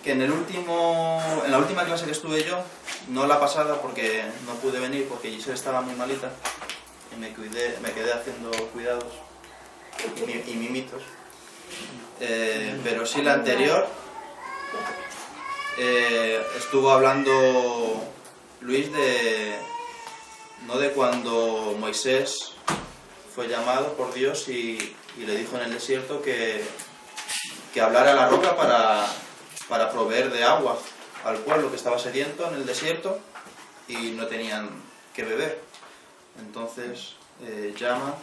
que en la última clase que estuve yo, no la pasada porque no pude venir porque Giselle estaba muy malita y me quedé haciendo cuidados y mimitos, pero sí la anterior estuvo hablando Luis no de cuando Moisés fue llamado por Dios y le dijo en el desierto que hablara a la roca para proveer de agua al pueblo que estaba sediento en el desierto y no tenían que beber. Entonces llama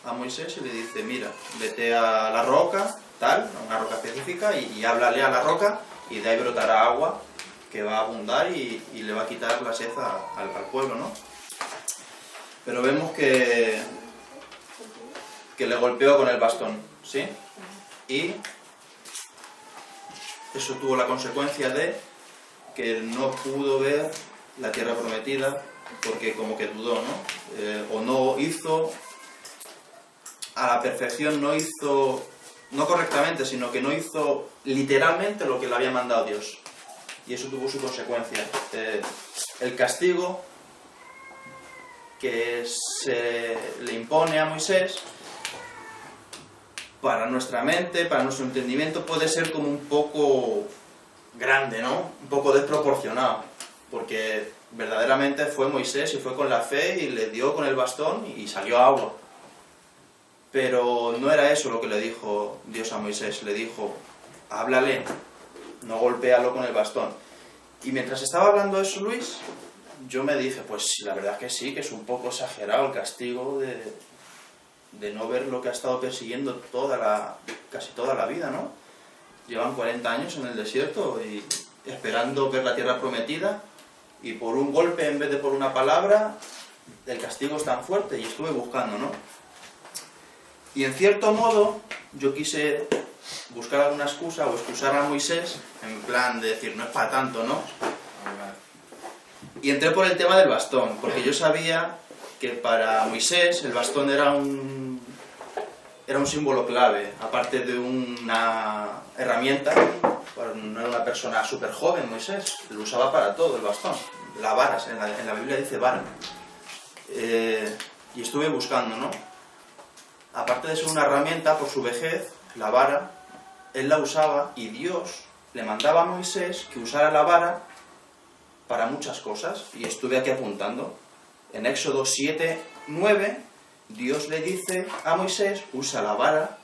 a Moisés y le dice, mira, vete a la roca, a una roca específica, y háblale a la roca y de ahí brotará agua que va a abundar y le va a quitar la sed al pueblo, ¿no? Pero vemos que le golpeó con el bastón, ¿sí? Y eso tuvo la consecuencia de que no pudo ver la tierra prometida porque como que dudó, ¿no? O no hizo a la perfección, no correctamente, sino que no hizo literalmente lo que le había mandado Dios. Y eso tuvo su consecuencia. El castigo que se le impone a Moisés, para nuestra mente, para nuestro entendimiento, puede ser como un poco grande, ¿no? Un poco desproporcionado, porque verdaderamente fue Moisés y fue con la fe y le dio con el bastón y salió agua. Pero no era eso lo que le dijo Dios a Moisés, le dijo, háblale, no golpéalo con el bastón. Y mientras estaba hablando eso Luis, yo me dije, pues la verdad es que sí, que es un poco exagerado el castigo de no ver lo que ha estado persiguiendo casi toda la vida, ¿no? Llevan 40 años en el desierto y esperando ver la tierra prometida, y por un golpe en vez de por una palabra, el castigo es tan fuerte, y estuve buscando, ¿no? Y en cierto modo, yo quise buscar alguna excusa o excusar a Moisés, en plan de decir, no es para tanto, ¿no? Y entré por el tema del bastón, porque yo sabía que para Moisés el bastón era un símbolo clave, aparte de una herramienta. No era una persona súper joven Moisés, lo usaba para todo el bastón. La vara, en la Biblia dice vara. Y estuve buscando, ¿no? Aparte de ser una herramienta, por su vejez, la vara, él la usaba y Dios le mandaba a Moisés que usara la vara para muchas cosas. Y estuve aquí apuntando. En Éxodo 7:9, Dios le dice a Moisés, usa la vara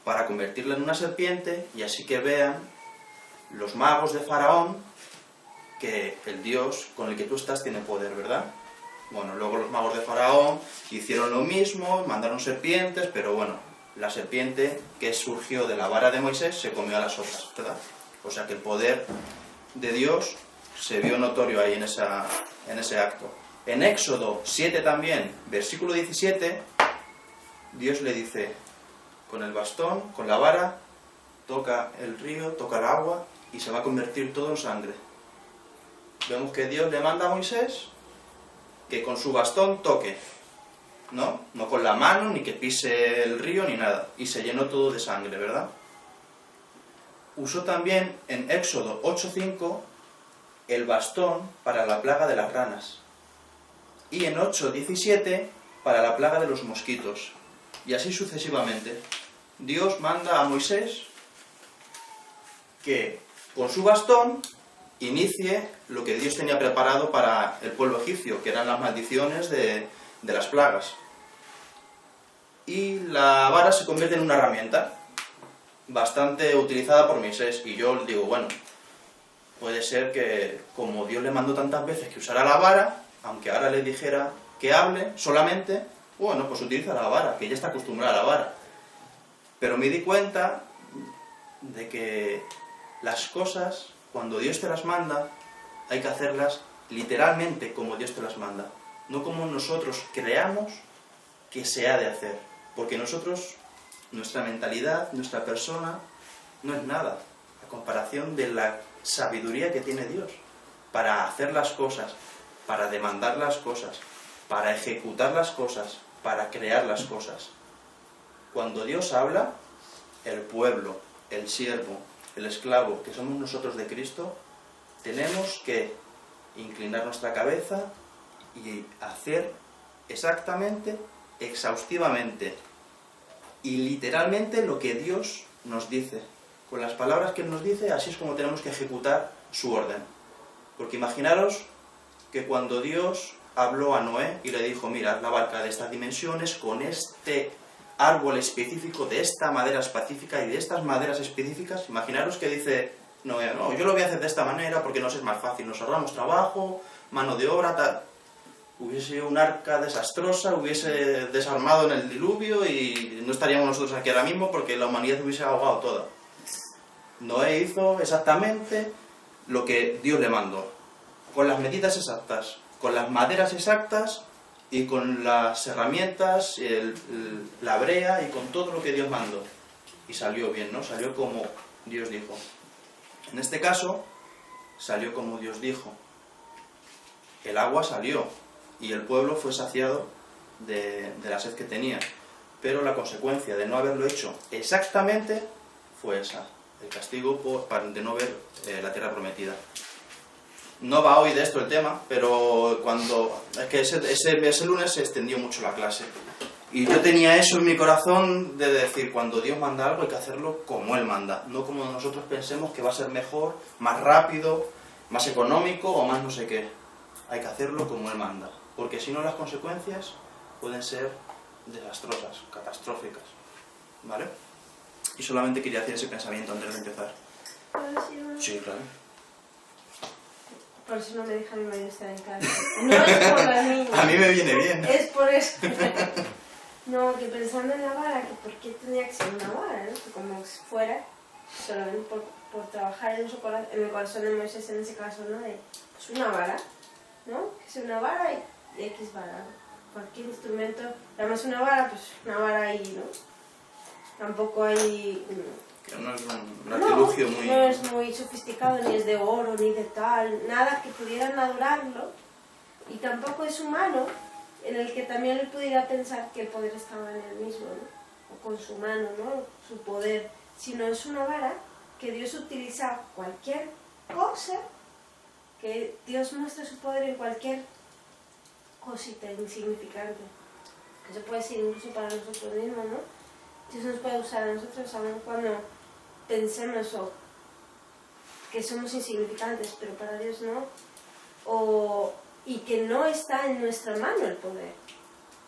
para convertirla en una serpiente y así que vean los magos de Faraón que el Dios con el que tú estás tiene poder, ¿verdad? Bueno, luego los magos de Faraón hicieron lo mismo, mandaron serpientes, pero bueno, la serpiente que surgió de la vara de Moisés se comió a las otras, ¿verdad? O sea que el poder de Dios se vio notorio ahí en ese acto. En Éxodo 7 también, versículo 17, Dios le dice, con el bastón, con la vara, toca el río, toca el agua y se va a convertir todo en sangre. Vemos que Dios le manda a Moisés que con su bastón toque, ¿no? No con la mano, ni que pise el río, ni nada. Y se llenó todo de sangre, ¿verdad? Usó también en Éxodo 8:5 el bastón para la plaga de las ranas. Y en 8:17 para la plaga de los mosquitos. Y así sucesivamente. Dios manda a Moisés que con su bastón inicie lo que Dios tenía preparado para el pueblo egipcio, que eran las maldiciones de las plagas. Y la vara se convierte en una herramienta bastante utilizada por Moisés. Y yo digo, bueno, puede ser que como Dios le mandó tantas veces que usara la vara, aunque ahora le dijera que hable solamente, bueno, pues utiliza la vara, que ya está acostumbrada a la vara. Pero me di cuenta de que las cosas, cuando Dios te las manda, hay que hacerlas literalmente como Dios te las manda, no como nosotros creamos que se ha de hacer, porque nosotros, nuestra mentalidad, nuestra persona, no es nada a comparación de la sabiduría que tiene Dios para hacer las cosas, para demandar las cosas, para ejecutar las cosas, para crear las cosas. Cuando Dios habla, el pueblo, el siervo, el esclavo que somos nosotros de Cristo, tenemos que inclinar nuestra cabeza y hacer exactamente, exhaustivamente y literalmente lo que Dios nos dice. Con las palabras que Él nos dice, así es como tenemos que ejecutar su orden. Porque imaginaros que cuando Dios habló a Noé y le dijo, mira, la barca de estas dimensiones, con este árbol específico, de esta madera específica y de estas maderas específicas, imaginaros que dice Noé, no, yo lo voy a hacer de esta manera porque nos es más fácil, nos ahorramos trabajo, mano de obra, tal. Hubiese sido un arca desastrosa, hubiese desarmado en el diluvio y no estaríamos nosotros aquí ahora mismo porque la humanidad hubiese ahogado toda. Noé hizo exactamente lo que Dios le mandó, con las medidas exactas, con las maderas exactas y con las herramientas, la brea y con todo lo que Dios mandó. Y salió bien, ¿no? Salió como Dios dijo. En este caso, salió como Dios dijo. El agua salió y el pueblo fue saciado de la sed que tenía. Pero la consecuencia de no haberlo hecho exactamente fue esa. El castigo de no ver la tierra prometida. No va hoy de esto el tema, pero es que ese lunes se extendió mucho la clase. Y yo tenía eso en mi corazón de decir, cuando Dios manda algo hay que hacerlo como Él manda, no como nosotros pensemos que va a ser mejor, más rápido, más económico o más no sé qué. Hay que hacerlo como Él manda, porque si no las consecuencias pueden ser desastrosas, catastróficas. ¿Vale? Y solamente quería hacer ese pensamiento antes de empezar. ¿Puedo decir una? Sí, claro. Por eso no me deja mi marido estar en casa. No es por la niña. A mí me viene bien. Es por eso. No, que pensando en la vara, que por qué tendría que ser una vara, ¿no? Que como si fuera, solamente por trabajar en el corazón de Moisés en ese caso, ¿no? Pues una vara, ¿no? Que sea una vara y X vara. Cualquier instrumento, además una vara, pues una vara ahí, ¿no? Tampoco hay... Que no es un artilugio muy... No es muy sofisticado, ni es de oro, ni de tal, nada que pudiera madurarlo. Y tampoco es humano, en el que también él pudiera pensar que el poder estaba en él mismo, ¿no? O con su mano, ¿no? Su poder. Sino es una vara que Dios utiliza cualquier cosa, que Dios muestra su poder en cualquier cosita insignificante. Eso puede ser incluso para nosotros mismos, ¿no? Dios nos puede usar a nosotros aún cuando pensemos que somos insignificantes, pero para Dios no. Y que no está en nuestra mano el poder,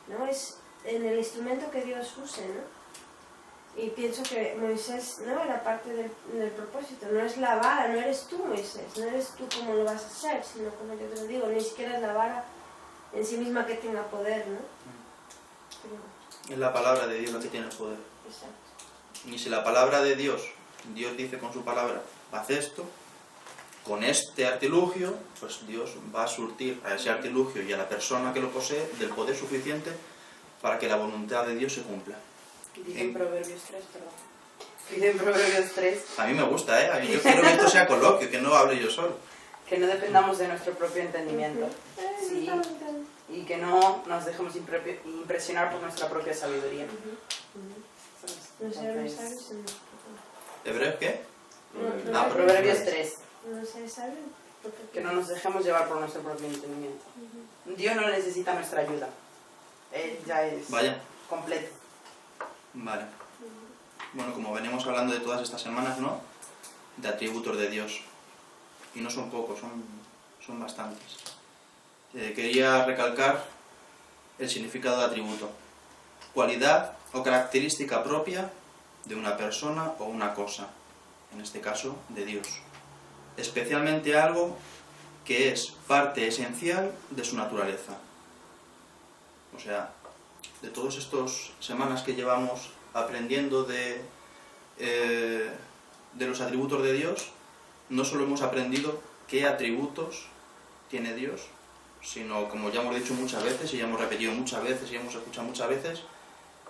¿no? Es en el instrumento que Dios use, ¿no? Y pienso que Moisés no era parte del propósito, no es la vara, no eres tú Moisés, no eres tú como lo vas a hacer, sino como yo te lo digo, ni siquiera es la vara en sí misma que tenga poder, ¿no? Pero, es la palabra de Dios la que tiene el poder. exacto. Y si la palabra de Dios dice con su palabra, haz esto, con este artilugio, pues Dios va a surtir a ese artilugio y a la persona que lo posee del poder suficiente para que la voluntad de Dios se cumpla. Dice en Proverbios 3, perdón. Dice en Proverbios 3 A mí me gusta, ¿eh? Yo quiero que esto sea coloquio, que no hable yo solo. que no dependamos de nuestro propio entendimiento. Sí, y que no nos dejemos impresionar por nuestra propia sabiduría. No sé, no Entonces, sabes, no. ¿Hebreos qué? No, Proverbios 3, No se sabe. que no nos dejemos llevar por nuestro propio entendimiento. Dios no necesita nuestra ayuda. Él ya es Vaya. completo. Vale. Bueno, como venimos hablando de todas estas semanas, ¿no? De atributos de Dios. Y no son pocos, son bastantes. Quería recalcar el significado de atributo. Cualidad o característica propia de una persona o una cosa. En este caso, de Dios. Especialmente algo que es parte esencial de su naturaleza. O sea, de todas estas semanas que llevamos aprendiendo de los atributos de Dios, no solo hemos aprendido qué atributos tiene Dios, sino, como ya hemos dicho muchas veces, y ya hemos repetido muchas veces, y hemos escuchado muchas veces,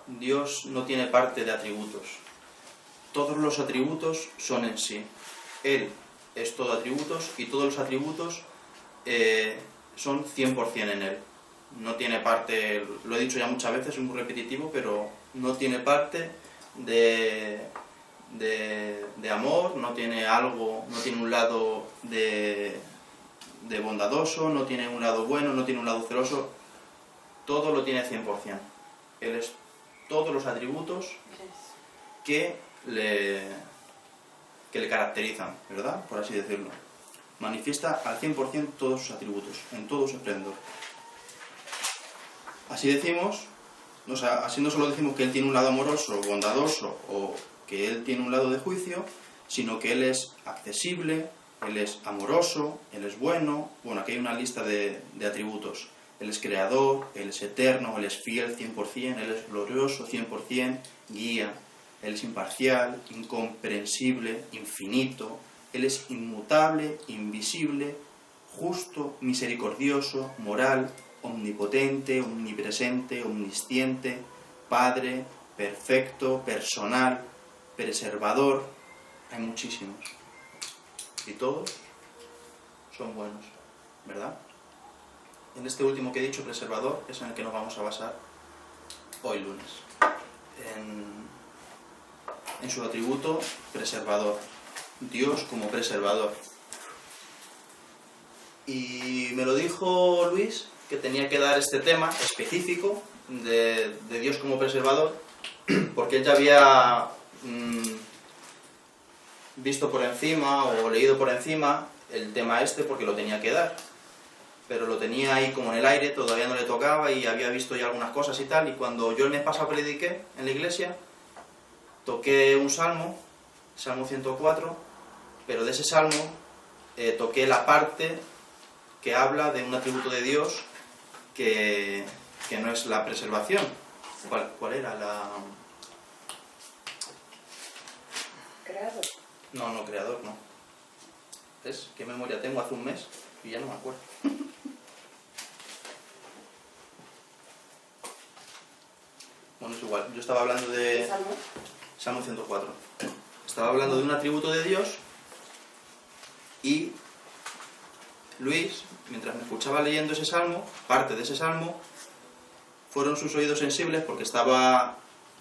Dios no tiene parte de atributos. Todos los atributos son en sí. Él es todo atributos, y todos los atributos son 100% en Él. No tiene parte, lo he dicho ya muchas veces, es muy repetitivo, pero no tiene parte de de amor, no tiene algo, no tiene un lado de bondadoso, no tiene un lado bueno, no tiene un lado celoso, todo lo tiene 100%. Él es todos los atributos que le caracterizan, ¿verdad? Por así decirlo. Manifiesta al 100% todos sus atributos, en todo su esplendor. Así decimos, o sea, así no solo decimos que Él tiene un lado amoroso, bondadoso, o que Él tiene un lado de juicio, sino que Él es accesible, Él es amoroso, Él es bueno. Bueno, aquí hay una lista de atributos. Él es creador, Él es eterno, Él es fiel 100%, Él es glorioso 100%, guía, Él es imparcial, incomprensible, infinito, Él es inmutable, invisible, justo, misericordioso, moral, omnipotente, omnipresente, omnisciente, Padre, perfecto, personal, preservador. Hay muchísimos. Y todos son buenos, ¿verdad? En este último que he dicho, preservador, es en el que nos vamos a basar hoy lunes. En su atributo preservador. Dios como preservador. Y me lo dijo Luis, que tenía que dar este tema específico de Dios como preservador, porque él ya había visto por encima o leído por encima el tema este, porque lo tenía que dar. Pero lo tenía ahí como en el aire, todavía no le tocaba y había visto ya algunas cosas y tal. Y cuando yo el mes pasado prediqué en la iglesia, toqué un salmo, Salmo 104, pero de ese salmo toqué la parte que habla de un atributo de Dios que no es la preservación. ¿Cuál era la...? Creador. No, creador, no. ¿Ves? ¿Qué memoria tengo hace un mes? Y ya no me acuerdo. Bueno, es igual. Yo estaba hablando de... ¿Salmo? Salmo 104. Estaba hablando de un atributo de Dios y Luis, mientras me escuchaba leyendo ese salmo, parte de ese salmo, fueron sus oídos sensibles porque estaba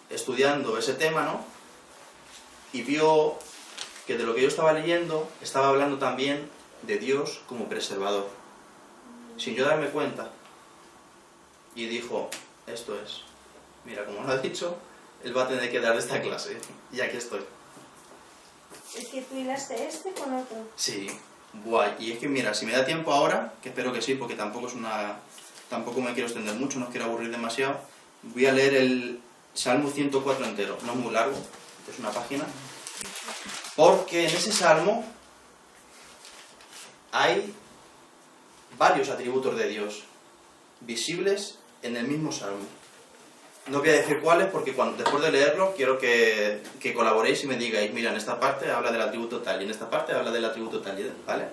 estudiando ese tema, ¿no? Y vio que de lo que yo estaba leyendo estaba hablando también de Dios como preservador, sin yo darme cuenta. Y dijo, esto es, mira, como lo ha dicho, él va a tener que dar esta clase, y aquí estoy. Es que tú hilaste este con otro. Sí, buah, y es que mira, si me da tiempo ahora, que espero que sí, porque tampoco me quiero extender mucho, no os quiero aburrir demasiado, voy a leer el Salmo 104 entero, no es muy largo, es una página, porque en ese salmo hay varios atributos de Dios visibles en el mismo salmo. No voy a decir cuáles porque después de leerlo quiero que colaboréis y me digáis, mira, en esta parte habla del atributo tal y en esta parte habla del atributo tal, ¿vale?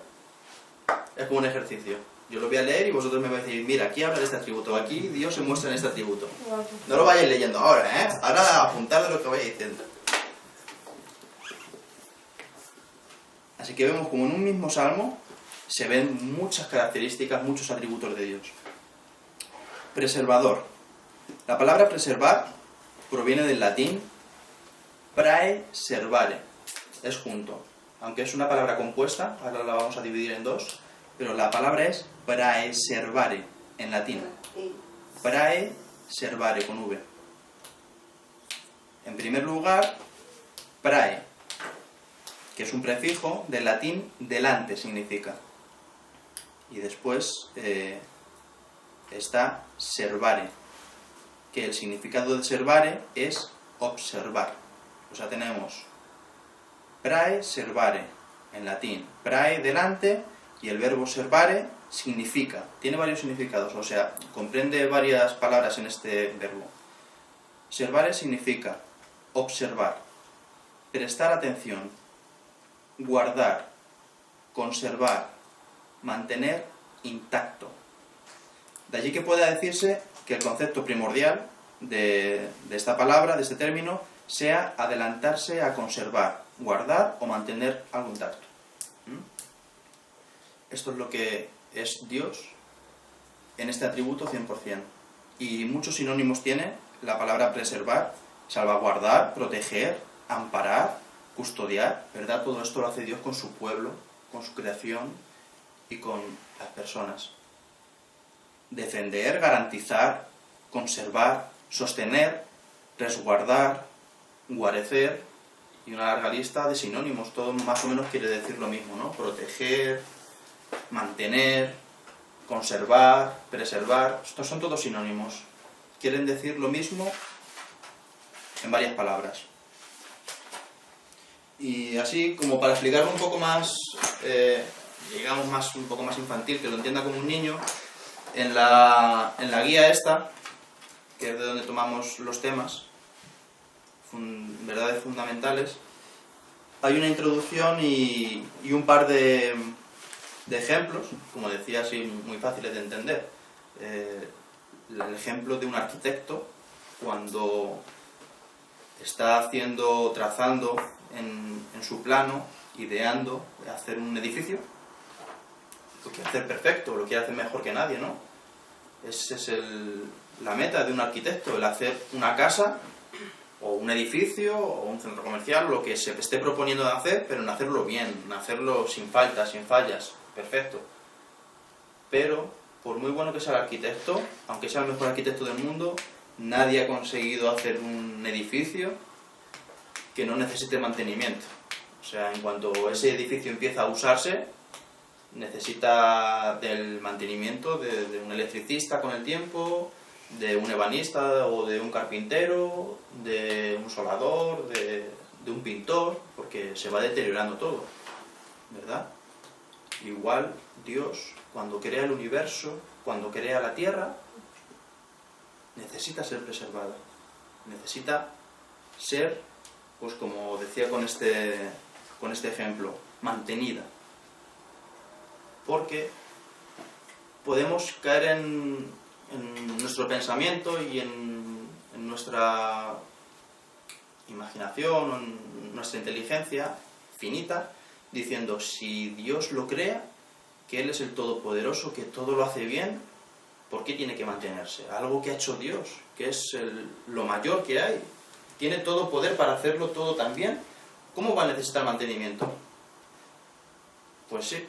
Es como un ejercicio. Yo lo voy a leer y vosotros me vais a decir, mira, aquí habla de este atributo, aquí Dios se muestra en este atributo. No lo vayáis leyendo ahora, ¿eh? Ahora apuntad de lo que vayáis diciendo. Así que vemos como en un mismo salmo se ven muchas características, muchos atributos de Dios. Preservador. La palabra preservar proviene del latín praeservare, es junto. Aunque es una palabra compuesta, ahora la vamos a dividir en dos, pero la palabra es praeservare, en latín. Praeservare, con V. En primer lugar, prae, que es un prefijo del latín delante, significa. Y después está servare, que el significado de servare es observar. O sea, tenemos praeservare en latín, prae delante, y el verbo servare significa, tiene varios significados, o sea, comprende varias palabras en este verbo. Servare significa observar, prestar atención, guardar, conservar, mantener intacto. De allí que pueda decirse que el concepto primordial de esta palabra, de este término, sea adelantarse a conservar, guardar o mantener algo intacto. Esto es lo que es Dios en este atributo 100%. Y muchos sinónimos tiene la palabra preservar: salvaguardar, proteger, amparar, custodiar, ¿verdad? Todo esto lo hace Dios con su pueblo, con su creación y con las personas. Defender, garantizar, conservar, sostener, resguardar, guarecer, y una larga lista de sinónimos, todo más o menos quiere decir lo mismo, ¿no? Proteger, mantener, conservar, preservar, estos son todos sinónimos. Quieren decir lo mismo en varias palabras. Y así, como para explicarlo un poco más, digamos un poco más infantil, que lo entienda como un niño, en la guía esta, que es de donde tomamos los temas, verdades fundamentales, hay una introducción y un par de ejemplos, como decía, así muy fáciles de entender. El ejemplo de un arquitecto cuando está trazando en su plano, ideando hacer un edificio, lo quiere hacer perfecto, lo quiere hacer mejor que nadie, ¿no? Esa es la meta de un arquitecto, el hacer una casa o un edificio o un centro comercial, lo que se esté proponiendo de hacer, pero en hacerlo bien, en hacerlo sin faltas, sin fallas, perfecto. Pero, por muy bueno que sea el arquitecto, aunque sea el mejor arquitecto del mundo, nadie ha conseguido hacer un edificio que no necesite mantenimiento. O sea, en cuanto ese edificio empieza a usarse, necesita del mantenimiento de un electricista con el tiempo, de un ebanista o de un carpintero, de un soldador, de un pintor, porque se va deteriorando todo, ¿verdad? Igual Dios, cuando crea el universo, cuando crea la tierra, necesita ser preservada, necesita ser, pues como decía con este ejemplo, mantenida. Porque podemos caer en nuestro pensamiento y en nuestra imaginación o en nuestra inteligencia finita, diciendo, si Dios lo crea, que Él es el Todopoderoso, que todo lo hace bien, ¿por qué tiene que mantenerse? Algo que ha hecho Dios, que es lo mayor que hay, tiene todo poder para hacerlo todo tan bien, ¿cómo va a necesitar mantenimiento? Pues sí,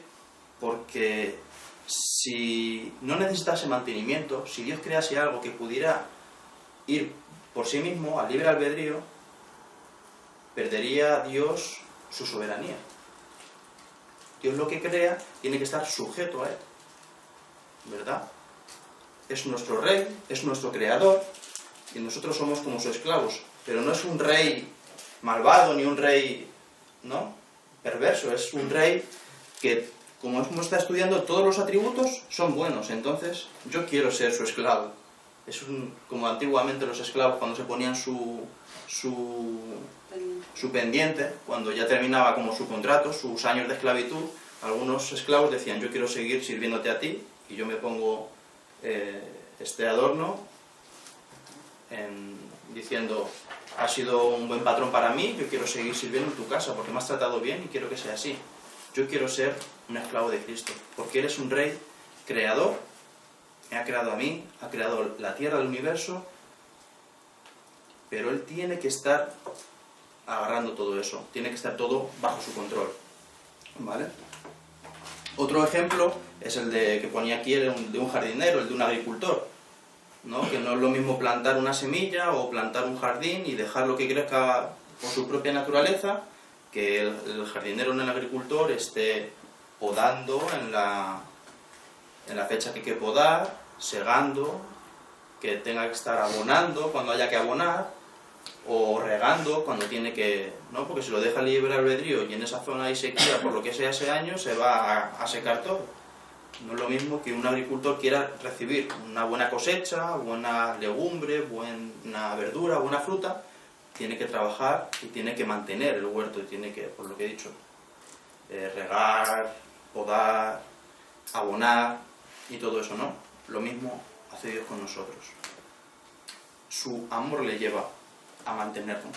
porque si no necesitase mantenimiento, si Dios crease algo que pudiera ir por sí mismo, al libre albedrío, perdería Dios su soberanía. Dios lo que crea tiene que estar sujeto a Él, ¿verdad? Es nuestro rey, es nuestro creador, y nosotros somos como sus esclavos. Pero no es un rey malvado, ni un rey, ¿no?, perverso, es un rey que, como está estudiando, todos los atributos son buenos. Entonces, yo quiero ser su esclavo. Es como antiguamente los esclavos cuando se ponían su pendiente, cuando ya terminaba como su contrato, sus años de esclavitud, algunos esclavos decían, yo quiero seguir sirviéndote a ti, y yo me pongo este adorno diciendo, has sido un buen patrón para mí, yo quiero seguir sirviendo en tu casa porque me has tratado bien y quiero que sea así. Yo quiero ser un esclavo de Cristo, porque eres un rey creador, me ha creado a mí, ha creado la tierra, el universo, pero Él tiene que estar agarrando todo eso, tiene que estar todo bajo su control, ¿vale? Otro ejemplo es el que ponía aquí, el de un jardinero, el de un agricultor, ¿no? Que no es lo mismo plantar una semilla o plantar un jardín y dejarlo que crezca por su propia naturaleza, que el jardinero en el agricultor esté podando en la fecha que hay que podar, segando, que tenga que estar abonando cuando haya que abonar, o regando cuando tiene que, ¿no? Porque si lo deja libre albedrío y en esa zona hay sequía por lo que sea ese año, se va a secar todo. No es lo mismo que un agricultor quiera recibir una buena cosecha, buena legumbre, buena verdura, buena fruta, tiene que trabajar y tiene que mantener el huerto y tiene que, por lo que he dicho, regar, podar, abonar y todo eso, ¿no? Lo mismo hace Dios con nosotros. Su amor le lleva a mantenernos.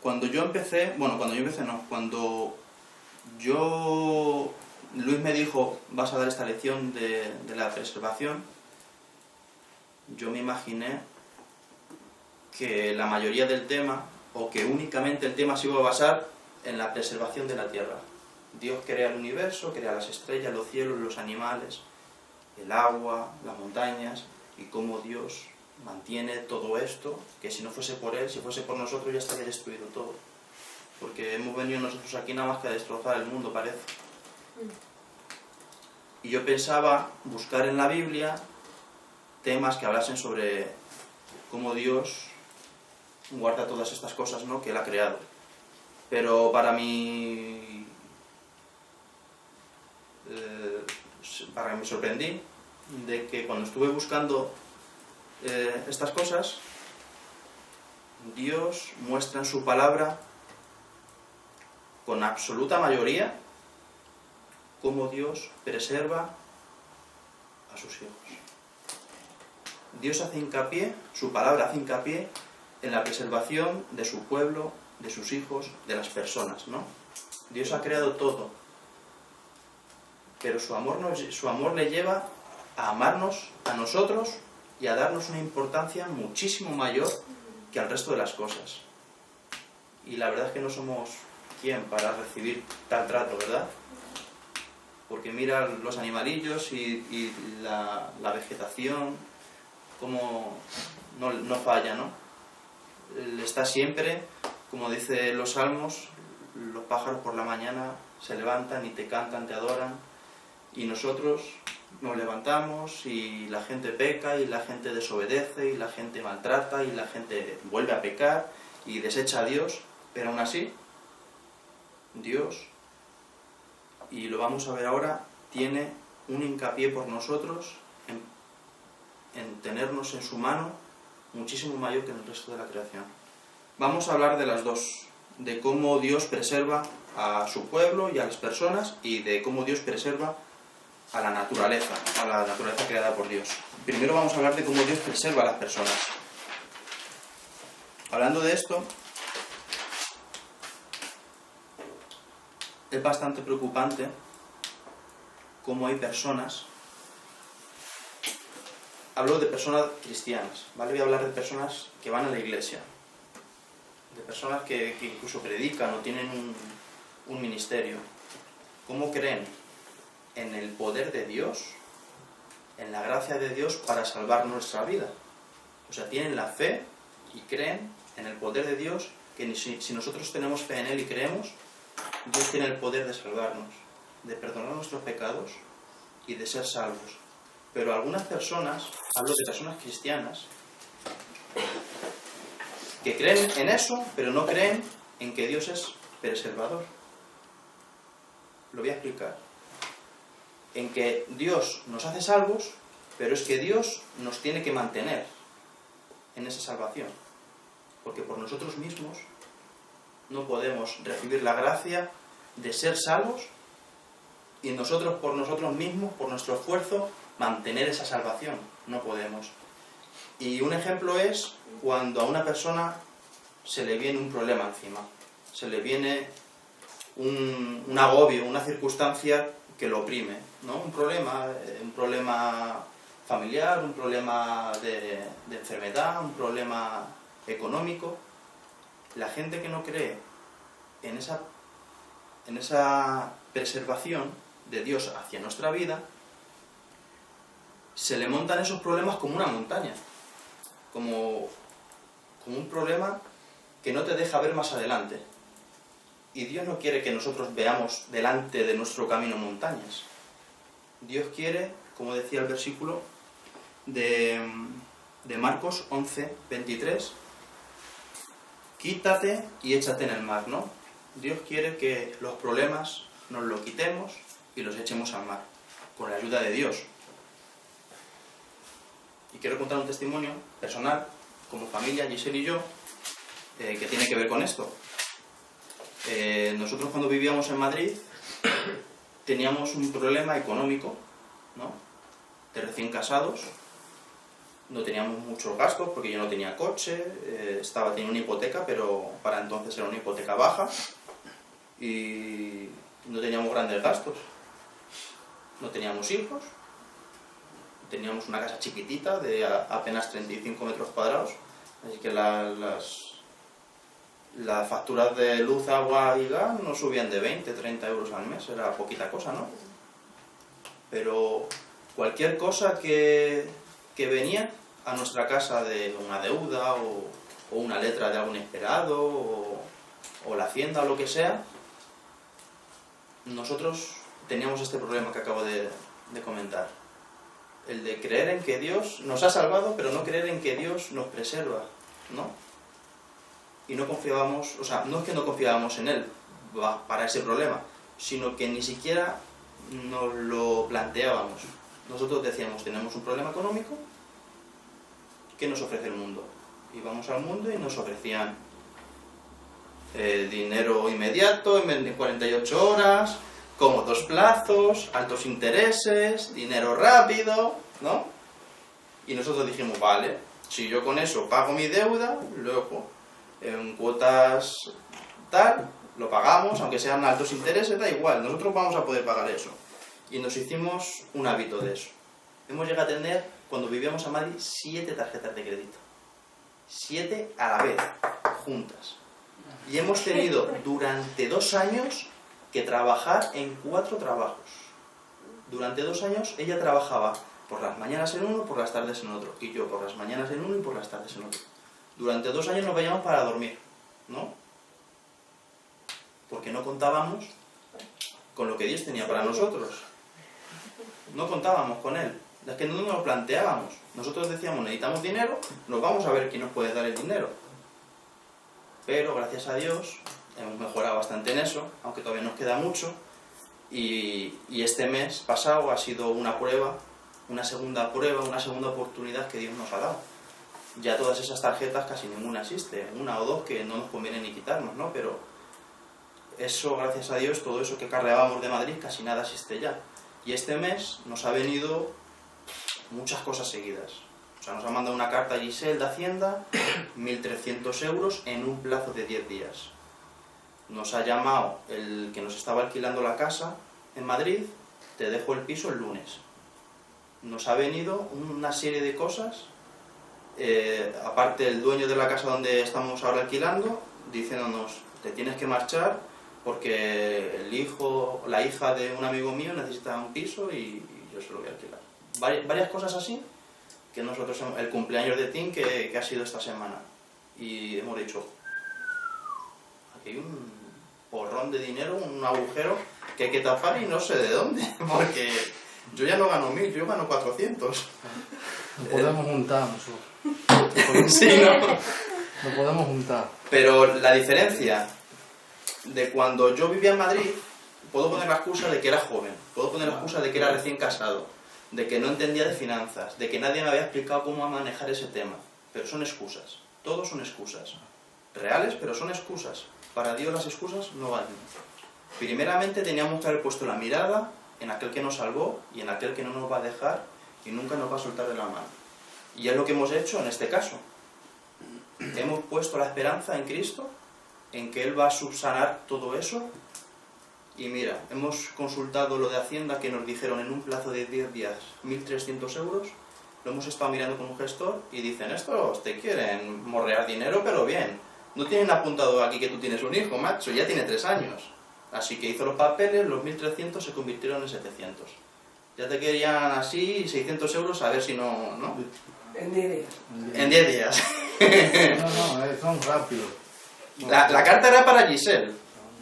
Cuando Luis me dijo, vas a dar esta lección de la preservación, yo me imaginé que la mayoría del tema, o que únicamente el tema se iba a basar en la preservación de la Tierra. Dios crea el universo, crea las estrellas, los cielos, los animales, el agua, las montañas, y cómo Dios mantiene todo esto, que si no fuese por Él, si fuese por nosotros ya estaría destruido todo. Porque hemos venido nosotros aquí nada más que a destrozar el mundo, parece. Y yo pensaba buscar en la Biblia temas que hablasen sobre cómo Dios guarda todas estas cosas, ¿no?, que Él ha creado. Pero para mí me sorprendí de que cuando estuve buscando estas cosas, Dios muestra en su palabra con absoluta mayoría cómo Dios preserva a sus hijos. Dios hace hincapié, su palabra hace hincapié en la preservación de su pueblo, de sus hijos, de las personas, ¿no? Dios ha creado todo, pero su amor le lleva a amarnos a nosotros y a darnos una importancia muchísimo mayor que al resto de las cosas. Y la verdad es que no somos quien para recibir tal trato, ¿verdad? Porque mira los animalillos y la vegetación, cómo no falla, ¿no? Está siempre, como dice los salmos, los pájaros por la mañana se levantan y te cantan, te adoran, y nosotros nos levantamos y la gente peca y la gente desobedece y la gente maltrata y la gente vuelve a pecar y desecha a Dios, pero aún así Dios, y lo vamos a ver ahora, tiene un hincapié por nosotros en tenernos en su mano muchísimo mayor que en el resto de la creación. Vamos a hablar de las dos, de cómo Dios preserva a su pueblo y a las personas, y de cómo Dios preserva a la naturaleza creada por Dios. Primero vamos a hablar de cómo Dios preserva a las personas. Hablando de esto, es bastante preocupante cómo hay personas, hablo de personas cristianas, ¿vale? Voy a hablar de personas que van a la iglesia, de personas que incluso predican o tienen un ministerio. ¿Cómo creen en el poder de Dios, en la gracia de Dios para salvar nuestra vida? O sea, tienen la fe y creen en el poder de Dios, que si nosotros tenemos fe en Él y creemos, Dios tiene el poder de salvarnos, de perdonar nuestros pecados y de ser salvos. Pero algunas personas, hablo de personas cristianas, que creen en eso, pero no creen en que Dios es preservador. Lo voy a explicar. En que Dios nos hace salvos, pero es que Dios nos tiene que mantener en esa salvación. Porque por nosotros mismos no podemos recibir la gracia de ser salvos y nosotros por nosotros mismos, por nuestro esfuerzo, mantener esa salvación. No podemos. Y un ejemplo es cuando a una persona se le viene un problema encima, se le viene un agobio, una circunstancia que lo oprime, ¿no? Un problema familiar, un problema de enfermedad, un problema económico. La gente que no cree en esa preservación de Dios hacia nuestra vida, se le montan esos problemas como una montaña, como un problema que no te deja ver más adelante. Y Dios no quiere que nosotros veamos delante de nuestro camino montañas. Dios quiere, como decía el versículo de Marcos 11, 23, quítate y échate en el mar, ¿no? Dios quiere que los problemas nos los quitemos y los echemos al mar, con la ayuda de Dios. Y quiero contar un testimonio personal, como familia, Giselle y yo, que tiene que ver con esto. Nosotros cuando vivíamos en Madrid teníamos un problema económico, ¿no? De recién casados, no teníamos muchos gastos porque yo no tenía coche, tenía una hipoteca, pero para entonces era una hipoteca baja y no teníamos grandes gastos, no teníamos hijos, teníamos una casa chiquitita de apenas 35 metros cuadrados Así que las facturas de luz, agua y gas no subían de 20, 30 euros al mes, era poquita cosa, ¿no? Pero cualquier cosa que venía a nuestra casa de una deuda o una letra de algo inesperado o la hacienda o lo que sea, nosotros teníamos este problema que acabo de comentar. El de creer en que Dios nos ha salvado, pero no creer en que Dios nos preserva, ¿no? Y no confiábamos, o sea, no es que no confiábamos en Él para ese problema, sino que ni siquiera nos lo planteábamos. Nosotros decíamos, tenemos un problema económico, ¿qué nos ofrece el mundo? Íbamos al mundo y nos ofrecían dinero inmediato, en 48 horas, cómodos plazos, altos intereses, dinero rápido, ¿no? Y nosotros dijimos, vale, si yo con eso pago mi deuda, luego en cuotas tal, lo pagamos, aunque sean altos intereses, da igual, nosotros vamos a poder pagar eso. Y nos hicimos un hábito de eso. Hemos llegado a tener, cuando vivíamos a Madrid, 7 tarjetas de crédito. 7 a la vez, juntas. Y hemos tenido durante 2 años que trabajar en 4 trabajos. Durante 2 años ella trabajaba por las mañanas en uno, por las tardes en otro. Y yo por las mañanas en uno y por las tardes en otro. Durante 2 años nos veíamos para dormir, ¿no? Porque no contábamos con lo que Dios tenía para nosotros. No contábamos con Él. Es que no nos lo planteábamos. Nosotros decíamos, necesitamos dinero, nos vamos a ver quién nos puede dar el dinero. Pero gracias a Dios hemos mejorado bastante en eso, aunque todavía nos queda mucho. Y este mes pasado ha sido una prueba, una segunda oportunidad que Dios nos ha dado. Ya todas esas tarjetas casi ninguna existe, 1 o 2 que no nos conviene ni quitarnos, ¿no? Pero eso, gracias a Dios, todo eso que cargábamos de Madrid, casi nada existe ya. Y este mes nos ha venido muchas cosas seguidas. O sea, nos ha mandado una carta a Giselle de Hacienda, 1.300 euros en un plazo de 10 días. Nos ha llamado el que nos estaba alquilando la casa en Madrid, te dejo el piso el lunes. Nos ha venido una serie de cosas, aparte el dueño de la casa donde estamos ahora alquilando, diciéndonos, te tienes que marchar porque la hija de un amigo mío necesita un piso y yo se lo voy a alquilar. Varias cosas así, que nosotros, el cumpleaños de Tim que ha sido esta semana, y hemos dicho, aquí hay un porrón de dinero, un agujero que hay que tapar y no sé de dónde, porque yo ya no gano 1.000, yo gano 400. Nos podemos juntar nosotros. Sí, ¿no? Nos podemos juntar. Pero la diferencia de cuando yo vivía en Madrid, puedo poner la excusa de que era joven, puedo poner la excusa de que era recién casado, de que no entendía de finanzas, de que nadie me había explicado cómo manejar ese tema. Pero son excusas, todos son excusas. Reales, pero son excusas. Para Dios las excusas no valen. Primeramente teníamos que haber puesto la mirada en aquel que nos salvó y en aquel que no nos va a dejar y nunca nos va a soltar de la mano. Y es lo que hemos hecho en este caso. Hemos puesto la esperanza en Cristo, en que Él va a subsanar todo eso. Y mira, hemos consultado lo de Hacienda, que nos dijeron en un plazo de 10 días 1.300 euros. Lo hemos estado mirando con un gestor y dicen, estos te quieren morrear dinero, pero bien. No tienen apuntado aquí que tú tienes un hijo, macho, ya tiene 3 años. Así que hizo los papeles, los 1.300 se convirtieron en 700. Ya te querían así 600 euros a ver si no... ¿no? En 10 días. En 10 días. No, son rápidos. La carta era para Giselle,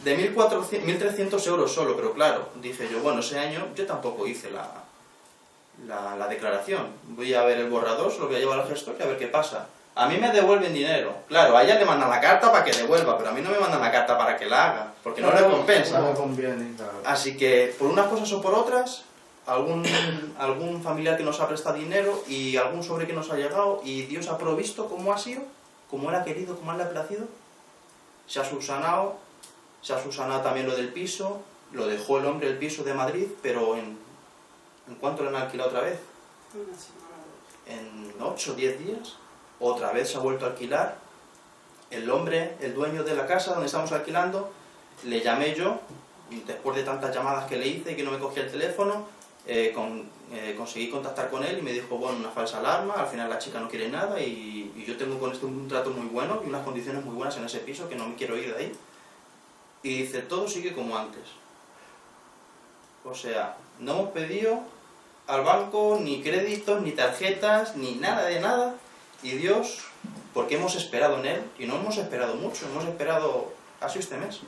de 1.300 euros solo, pero claro, dije yo, bueno, ese año yo tampoco hice la declaración. Voy a ver el borrador, se lo voy a llevar al gestor y a ver qué pasa. A mí me devuelven dinero. Claro, a ella le mandan la carta para que devuelva, pero a mí no me mandan la carta para que la haga, porque no le compensa. No le conviene, claro. Así que, por unas cosas o por otras, algún familiar que nos ha prestado dinero y algún sobre que nos ha llegado y Dios ha provisto como ha sido, como Él ha querido, como Él le ha placido. Se ha subsanado también lo del piso, lo dejó el hombre el piso de Madrid, pero ¿en cuánto le han alquilado otra vez? En 8 o 10 días, otra vez se ha vuelto a alquilar. El hombre, el dueño de la casa donde estamos alquilando, le llamé yo, y después de tantas llamadas que le hice y que no me cogía el teléfono, conseguí contactar con él y me dijo, bueno, una falsa alarma, al final la chica no quiere nada y yo tengo con esto un trato muy bueno y unas condiciones muy buenas en ese piso que no me quiero ir de ahí. Y dice, todo sigue como antes. O sea, no hemos pedido al banco ni créditos, ni tarjetas, ni nada de nada. Y Dios, porque hemos esperado en Él, y no hemos esperado mucho, hemos esperado casi este mes,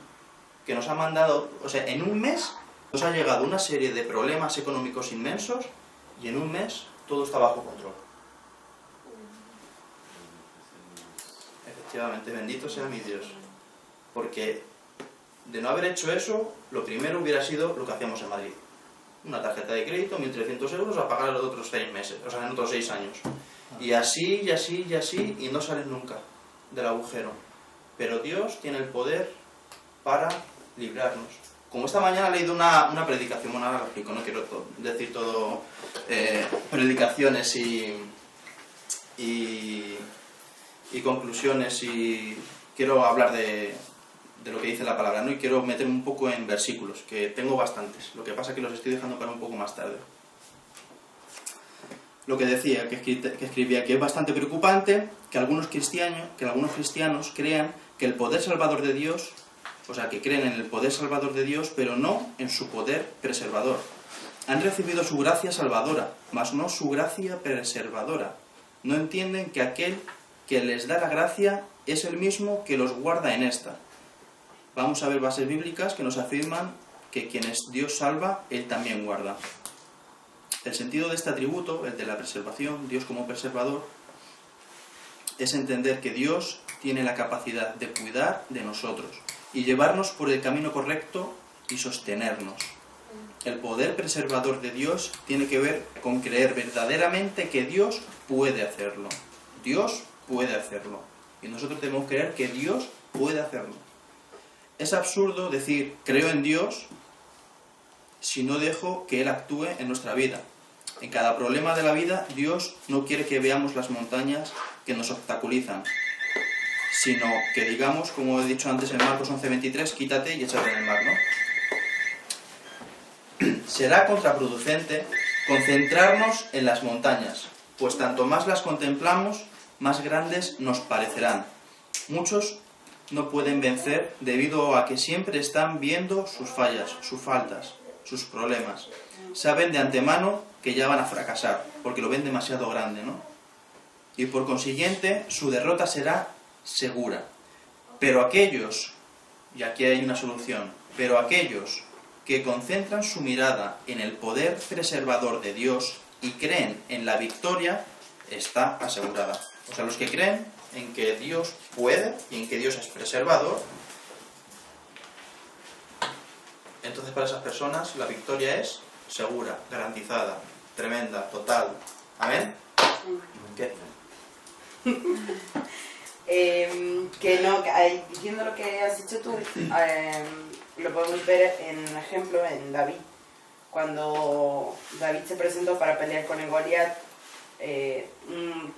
que nos ha mandado, o sea, en un mes nos ha llegado una serie de problemas económicos inmensos y en un mes todo está bajo control. Efectivamente, bendito sea mi Dios. Porque de no haber hecho eso, lo primero hubiera sido lo que hacíamos en Madrid. Una tarjeta de crédito, 1.300 euros, a pagar los otros 6 meses, o sea, en otros 6 años. Y así, y así, y así, y no sales nunca del agujero. Pero Dios tiene el poder para librarnos. Como esta mañana he leído una predicación, bueno, ahora lo explico, no quiero decir todo predicaciones y conclusiones, y quiero hablar de lo que dice la palabra, ¿no? Y quiero meterme un poco en versículos, que tengo bastantes, lo que pasa es que los estoy dejando para un poco más tarde. Lo que decía, que escribía, que es bastante preocupante que algunos cristianos crean que el poder salvador de Dios, o sea, que creen en el poder salvador de Dios, pero no en su poder preservador. Han recibido su gracia salvadora, mas no su gracia preservadora. No entienden que aquel que les da la gracia es el mismo que los guarda en esta. Vamos a ver bases bíblicas que nos afirman que quienes Dios salva, Él también guarda. El sentido de este atributo, el de la preservación, Dios como preservador, es entender que Dios tiene la capacidad de cuidar de nosotros y llevarnos por el camino correcto y sostenernos. El poder preservador de Dios tiene que ver con creer verdaderamente que Dios puede hacerlo. Dios puede hacerlo. Y nosotros debemos creer que Dios puede hacerlo. Es absurdo decir, creo en Dios, si no dejo que Él actúe en nuestra vida. En cada problema de la vida, Dios no quiere que veamos las montañas que nos obstaculizan, sino que digamos, como he dicho antes en Marcos 11:23, quítate y échate en el mar, ¿no? Será contraproducente concentrarnos en las montañas, pues tanto más las contemplamos, más grandes nos parecerán. Muchos no pueden vencer debido a que siempre están viendo sus fallas, sus faltas, sus problemas. Saben de antemano que ya van a fracasar, porque lo ven demasiado grande, ¿no? Y por consiguiente, su derrota será segura. Pero aquellos, y aquí hay una solución, pero aquellos que concentran su mirada en el poder preservador de Dios y creen en la victoria, está asegurada. O sea, los que creen en que Dios puede y en que Dios es preservador, entonces para esas personas la victoria es segura, garantizada, tremenda, total. ¿Amén? ¿Qué? Diciendo lo que has dicho tú, lo podemos ver en un ejemplo en David. Cuando David se presentó para pelear con el Goliat,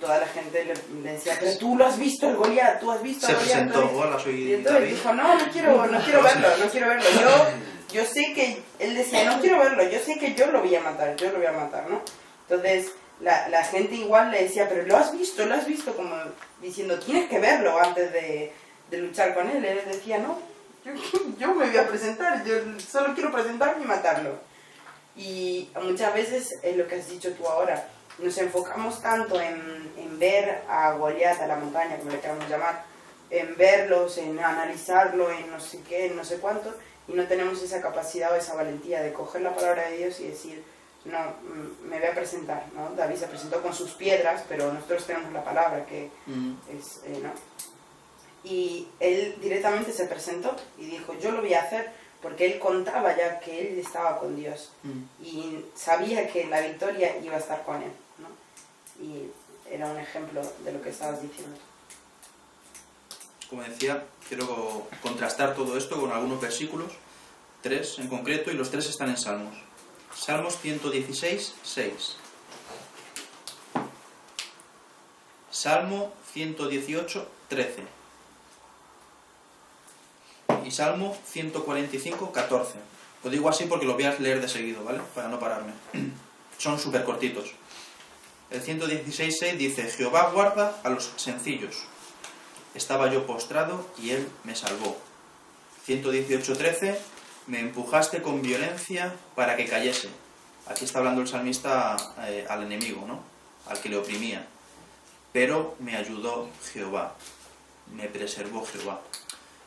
toda la gente le decía, pero tú lo has visto el Goliat, tú has visto el Goliat. Se presentó, hola, soy y entonces David. dijo, no quiero verlo. Yo sé que, él decía, no quiero verlo, yo sé que yo lo voy a matar, ¿no? Entonces la gente igual le decía, pero lo has visto, como diciendo, tienes que verlo antes de luchar con él. Él decía, no, yo me voy a presentar, yo solo quiero presentarme y matarlo. Y muchas veces es lo que has dicho tú ahora, nos enfocamos tanto en ver a Goliat, a la montaña, como le queramos llamar, en verlos, en analizarlo, en no sé qué, en no sé cuánto, y no tenemos esa capacidad o esa valentía de coger la palabra de Dios y decir, no, me voy a presentar, ¿no? David se presentó con sus piedras, pero nosotros tenemos la palabra que es, ¿no? Y él directamente se presentó y dijo, yo lo voy a hacer, porque él contaba ya que él estaba con Dios y sabía que la victoria iba a estar con él, ¿no? Y era un ejemplo de lo que estabas diciendo. Como decía, quiero contrastar todo esto con algunos versículos, 3 en concreto, y los 3 están en Salmos. Salmos 116, 6. Salmo 118, 13. Y Salmo 145, 14. Lo digo así porque lo voy a leer de seguido, ¿vale? Para no pararme. Son súper cortitos. El 116.6 dice: Jehová guarda a los sencillos. Estaba yo postrado y él me salvó. 118.13: me empujaste con violencia para que cayese. Aquí está hablando el salmista al enemigo, ¿no? Al que le oprimía. Pero me ayudó Jehová. Me preservó Jehová.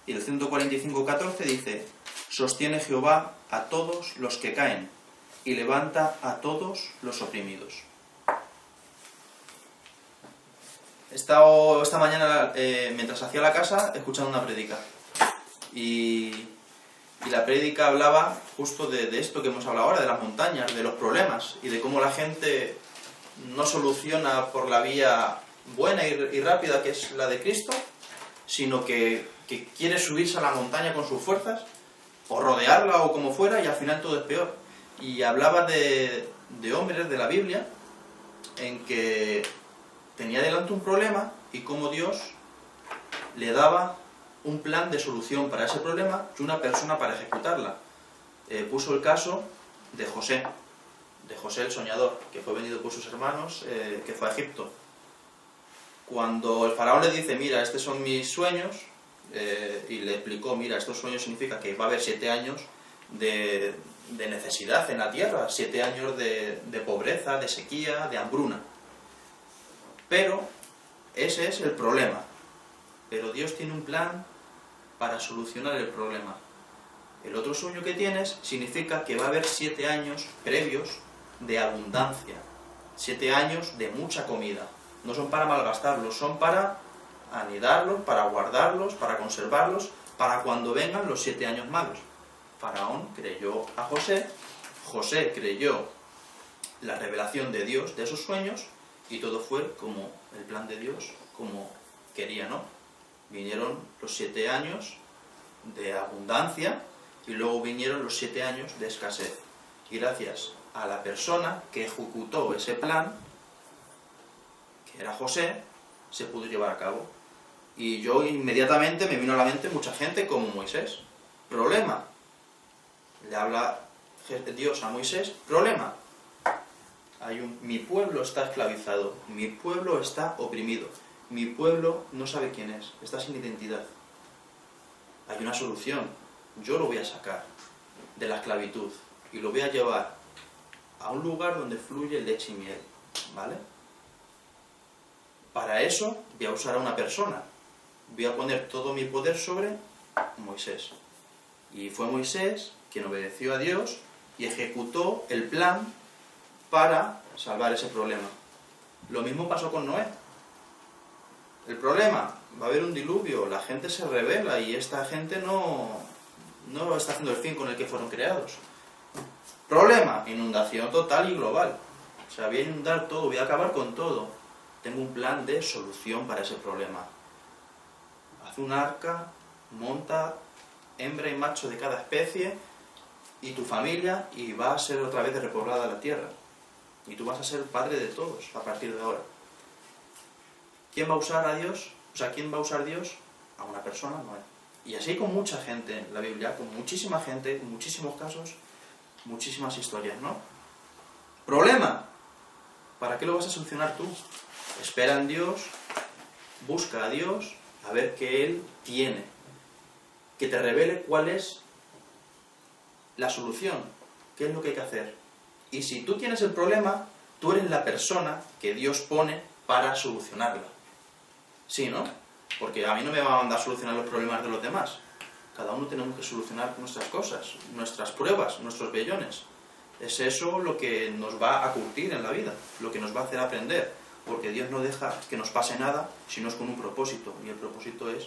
Y el 145.14 dice: sostiene Jehová a todos los que caen y levanta a todos los oprimidos. He estado esta mañana, mientras hacía la casa, escuchando una prédica. Y la prédica hablaba justo de esto que hemos hablado ahora, de las montañas, de los problemas, y de cómo la gente no soluciona por la vía buena y rápida, que es la de Cristo, sino que quiere subirse a la montaña con sus fuerzas, o rodearla o como fuera, y al final todo es peor. Y hablaba de hombres de la Biblia en que tenía delante un problema y cómo Dios le daba un plan de solución para ese problema y una persona para ejecutarla. Puso el caso de José el soñador, que fue vendido por sus hermanos, que fue a Egipto. Cuando el faraón le dice: mira, estos son mis sueños, y le explicó: mira, estos sueños significa que va a haber 7 años de necesidad en la tierra, 7 años de pobreza, de sequía, de hambruna. Pero ese es el problema. Pero Dios tiene un plan para solucionar el problema. El otro sueño que tienes significa que va a haber 7 años previos de abundancia. 7 años de mucha comida. No son para malgastarlos, son para anidarlos, para guardarlos, para conservarlos, para cuando vengan los 7 años malos. Faraón creyó a José, José creyó la revelación de Dios de esos sueños, y todo fue como el plan de Dios, como quería, ¿no? Vinieron los 7 años de abundancia y luego vinieron los 7 años de escasez. Y gracias a la persona que ejecutó ese plan, que era José, se pudo llevar a cabo. Y yo inmediatamente me vino a la mente mucha gente como Moisés. Problema. Le habla Dios a Moisés. Problema. Mi pueblo está esclavizado, mi pueblo está oprimido, mi pueblo no sabe quién es, está sin identidad. Hay una solución. Yo lo voy a sacar de la esclavitud y lo voy a llevar a un lugar donde fluye leche y miel, ¿vale? Para eso voy a usar a una persona. Voy a poner todo mi poder sobre Moisés. Y fue Moisés quien obedeció a Dios y ejecutó el plan para salvar ese problema. Lo mismo pasó con Noé. El problema, va a haber un diluvio, la gente se rebela y esta gente no está haciendo el fin con el que fueron creados. Problema, inundación total y global. O sea, voy a inundar todo, voy a acabar con todo. Tengo un plan de solución para ese problema. Haz un arca, monta hembra y macho de cada especie y tu familia, y va a ser otra vez repoblada la tierra. Y tú vas a ser padre de todos a partir de ahora. ¿Quién va a usar a Dios? O sea, ¿quién va a usar Dios? A una persona, no es. Y así con mucha gente en la Biblia, con muchísima gente, con muchísimos casos, muchísimas historias, ¿no? Problema. ¿Para qué lo vas a solucionar tú? Espera en Dios, busca a Dios, a ver qué Él tiene. Que te revele cuál es la solución, qué es lo que hay que hacer. Y si tú tienes el problema, tú eres la persona que Dios pone para solucionarla. ¿Sí, no? Porque a mí no me va a mandar a solucionar los problemas de los demás. Cada uno tenemos que solucionar nuestras cosas, nuestras pruebas, nuestros vellones. Es eso lo que nos va a curtir en la vida, lo que nos va a hacer aprender. Porque Dios no deja que nos pase nada si no es con un propósito. Y el propósito es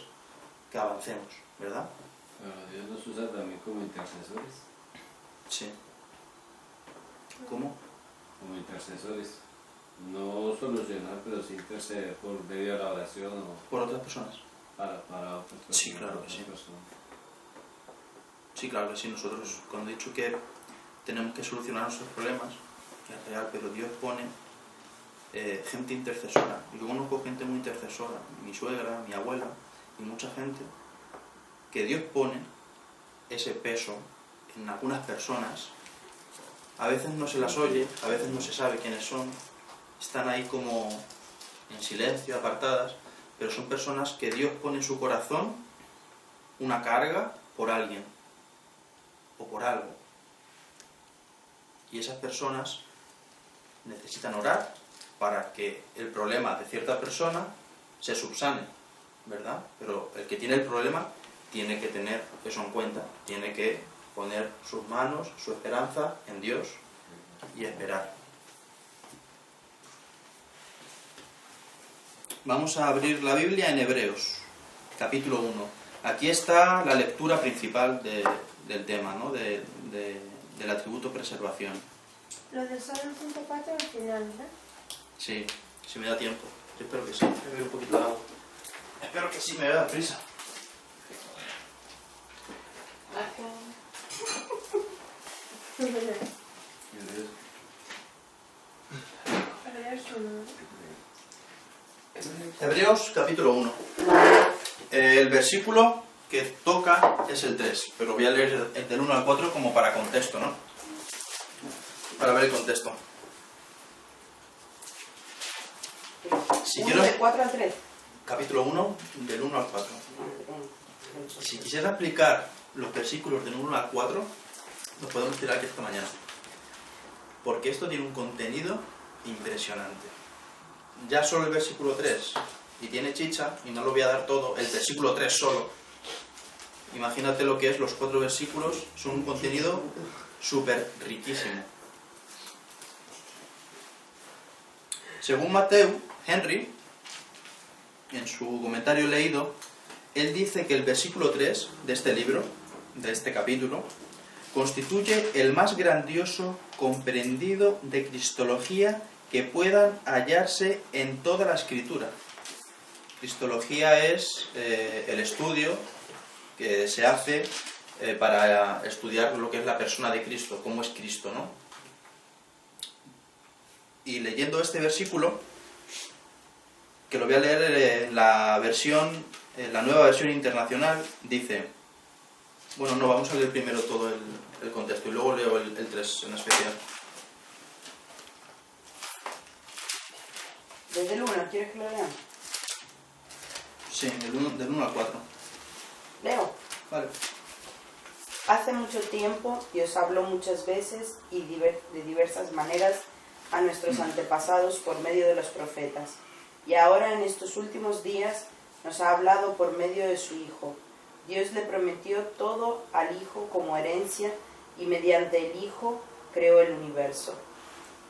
que avancemos, ¿verdad? Pero Dios nos usa también como intercesores. Sí. ¿Cómo? Como intercesores. No solucionar, pero sí interceder por medio de la oración o Por otras personas. para otras personas. Sí, claro que sí. Sí, claro que sí. Nosotros, cuando he dicho que tenemos que solucionar nuestros problemas, es real, pero Dios pone gente intercesora. Yo conozco gente muy intercesora, mi suegra, mi abuela y mucha gente, que Dios pone ese peso en algunas personas. A veces no se las oye, a veces no se sabe quiénes son, están ahí como en silencio, apartadas, pero son personas que Dios pone en su corazón una carga por alguien o por algo. Y esas personas necesitan orar para que el problema de cierta persona se subsane, ¿verdad? Pero el que tiene el problema tiene que tener eso en cuenta, tiene que poner sus manos, su esperanza en Dios y esperar. Vamos a abrir la Biblia en Hebreos, capítulo 1. Aquí está la lectura principal del tema, ¿no? Del atributo preservación. Lo del Salmo 104 al final, ¿verdad? Sí, si me da tiempo. Yo espero que sí. Voy a beber un poquito de agua. Espero que sí me da prisa. Hebreos capítulo 1. El versículo que toca es el 3, pero voy a leer el del 1 al 4 como para contexto, ¿no? Para ver el contexto. Si Uno quiero... de 4 al 3. Capítulo 1, del 1 al 4. Si quisiera explicar los versículos del 1 al 4, nos podemos tirar aquí esta mañana. Porque esto tiene un contenido impresionante. Ya solo el versículo 3, y tiene chicha, y no lo voy a dar todo, el versículo 3 solo. Imagínate lo que es los 4 versículos, son un contenido súper riquísimo. Según Matthew Henry, en su comentario leído, él dice que el versículo 3 de este libro, de este capítulo, constituye el más grandioso comprendido de cristología que puedan hallarse en toda la escritura. Cristología es el estudio que se hace para estudiar lo que es la persona de Cristo, cómo es Cristo, ¿no? Y leyendo este versículo, que lo voy a leer en la versión, en la nueva versión internacional, dice... Bueno, no, vamos a leer primero todo el contexto y luego leo el 3 en especial. Desde el 1, ¿quieres que lo lean? Sí, del 1 al 4. Leo. Vale. Hace mucho tiempo Dios habló muchas veces y de diversas maneras a nuestros antepasados por medio de los profetas. Y ahora en estos últimos días nos ha hablado por medio de su Hijo. Dios le prometió todo al Hijo como herencia y mediante el Hijo creó el universo.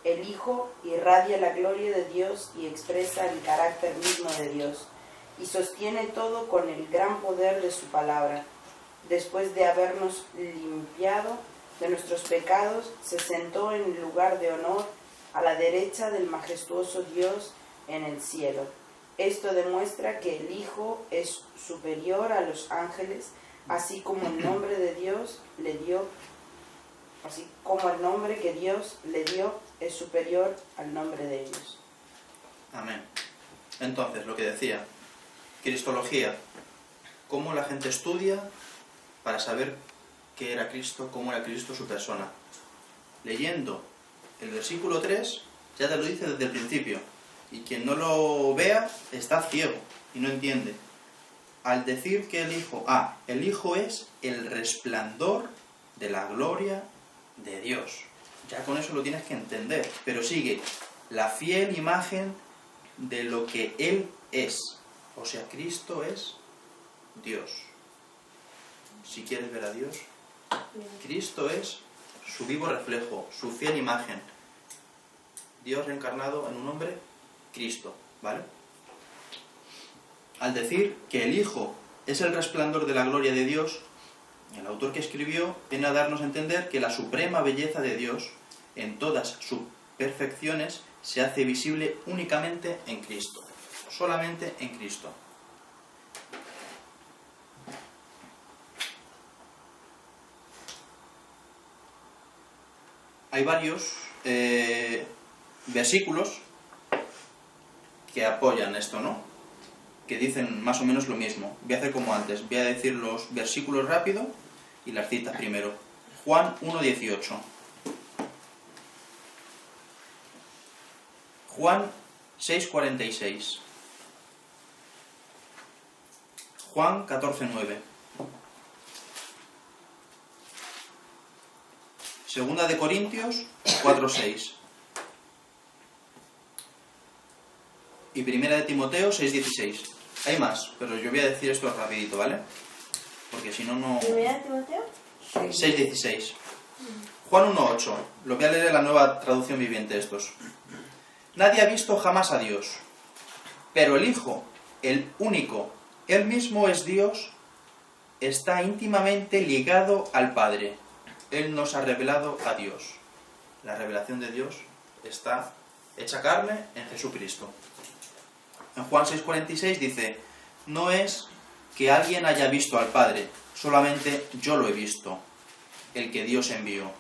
El Hijo irradia la gloria de Dios y expresa el carácter mismo de Dios y sostiene todo con el gran poder de su palabra. Después de habernos limpiado de nuestros pecados, se sentó en el lugar de honor a la derecha del majestuoso Dios en el cielo. Esto demuestra que el Hijo es superior a los ángeles, así como el nombre de Dios le dio, así como el nombre que Dios le dio es superior al nombre de ellos. Amén. Entonces, lo que decía, cristología, cómo la gente estudia para saber qué era Cristo, cómo era Cristo, su persona. Leyendo el versículo 3, ya te lo dice desde el principio. Y quien no lo vea está ciego y no entiende. Al decir que el Hijo es el resplandor de la gloria de Dios. Ya con eso lo tienes que entender. Pero sigue, la fiel imagen de lo que Él es. O sea, Cristo es Dios. Si quieres ver a Dios, Cristo es su vivo reflejo, su fiel imagen. Dios reencarnado en un hombre, Cristo, ¿vale? Al decir que el Hijo es el resplandor de la gloria de Dios, el autor que escribió viene a darnos a entender que la suprema belleza de Dios, en todas sus perfecciones, se hace visible únicamente en Cristo, solamente en Cristo. Hay varios versículos que apoyan esto, ¿no? Que dicen más o menos lo mismo. Voy a hacer como antes, voy a decir los versículos rápido y las citas primero. Juan 1:18. Juan 6:46. Juan 14:9. Segunda de Corintios 4:6. Y primera de Timoteo 6:16. Hay más, pero yo voy a decir esto rapidito, ¿vale? Porque si no, no... ¿Primera de Timoteo? 6:16. Juan 1:8. Lo voy a leer en la nueva traducción viviente estos. Nadie ha visto jamás a Dios, pero el Hijo, el único, Él mismo es Dios, está íntimamente ligado al Padre. Él nos ha revelado a Dios. La revelación de Dios está hecha carne en Jesucristo. En Juan 6:46 dice, no es que alguien haya visto al Padre, solamente yo lo he visto, el que Dios envió.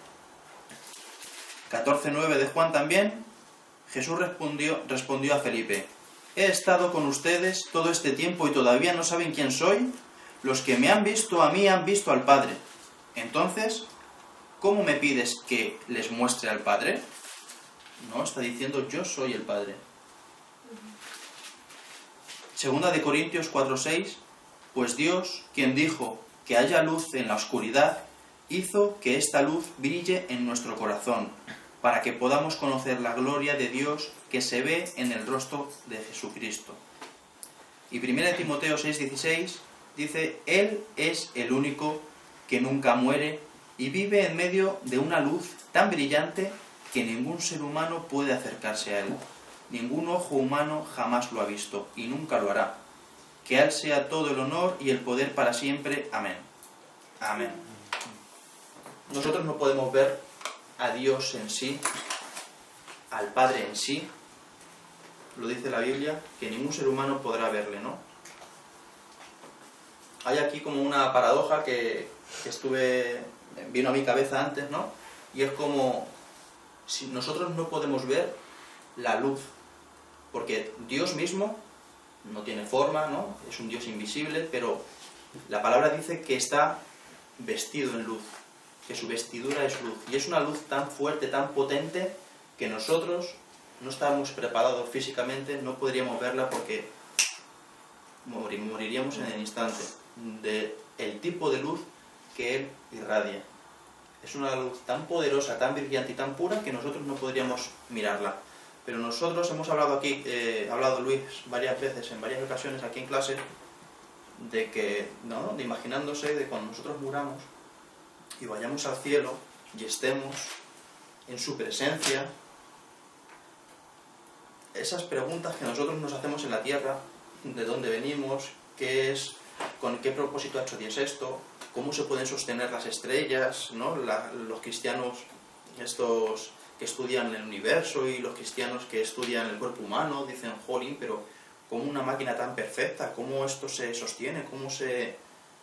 14:9 de Juan también, Jesús respondió a Felipe, he estado con ustedes todo este tiempo y todavía no saben quién soy. Los que me han visto a mí han visto al Padre. Entonces, ¿cómo me pides que les muestre al Padre? No, está diciendo yo soy el Padre. Segunda de Corintios 4:6, pues Dios, quien dijo que haya luz en la oscuridad, hizo que esta luz brille en nuestro corazón, para que podamos conocer la gloria de Dios que se ve en el rostro de Jesucristo. Y 1 Timoteo 6:16 dice, Él es el único que nunca muere y vive en medio de una luz tan brillante que ningún ser humano puede acercarse a Él. Ningún ojo humano jamás lo ha visto y nunca lo hará. Que a Él sea todo el honor y el poder para siempre. Amén. Amén. Nosotros no podemos ver a Dios en sí, al Padre en sí. Lo dice la Biblia, que ningún ser humano podrá verle, ¿no? Hay aquí como una paradoja que vino a mi cabeza antes, ¿no? Y es como, si nosotros no podemos ver la luz, porque Dios mismo no tiene forma, ¿no? Es un Dios invisible, pero la palabra dice que está vestido en luz, que su vestidura es luz, y es una luz tan fuerte, tan potente, que nosotros no estábamos preparados físicamente, no podríamos verla porque moriríamos en el instante del tipo de luz que Él irradia. Es una luz tan poderosa, tan brillante y tan pura que nosotros no podríamos mirarla. Pero nosotros hemos hablado aquí, ha hablado Luis varias veces, en varias ocasiones aquí en clase, de que, ¿no? De imaginándose de cuando nosotros muramos y vayamos al cielo y estemos en su presencia, esas preguntas que nosotros nos hacemos en la tierra, de dónde venimos, qué es, con qué propósito ha hecho Dios esto, cómo se pueden sostener las estrellas, ¿no? Los cristianos estos que estudian el universo y los cristianos que estudian el cuerpo humano dicen, jolín, pero ¿cómo una máquina tan perfecta? ¿Cómo esto se sostiene?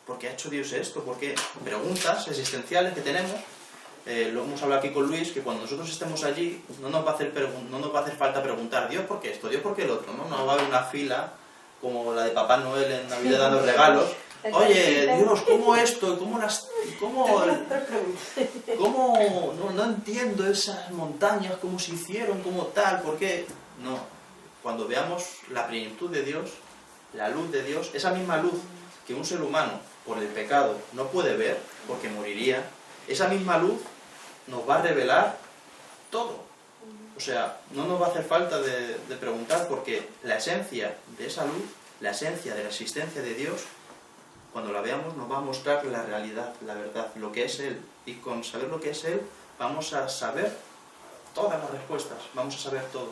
¿Por qué ha hecho Dios esto? ¿Por qué? Preguntas existenciales que tenemos. Lo hemos hablado aquí con Luis, que cuando nosotros estemos allí no nos va a hacer falta preguntar Dios por qué esto, Dios por qué el otro, ¿no? No va a haber una fila como la de Papá Noel en Navidad dando regalos. Oye, Dios, ¿cómo esto? No entiendo esas montañas, cómo se hicieron, cómo tal, ¿por qué? No, cuando veamos la plenitud de Dios, la luz de Dios, esa misma luz que un ser humano por el pecado no puede ver, porque moriría, esa misma luz nos va a revelar todo. O sea, no nos va a hacer falta de preguntar, porque la esencia de esa luz, la esencia de la existencia de Dios, cuando la veamos nos va a mostrar la realidad, la verdad, lo que es Él. Y con saber lo que es Él, vamos a saber todas las respuestas, vamos a saber todo.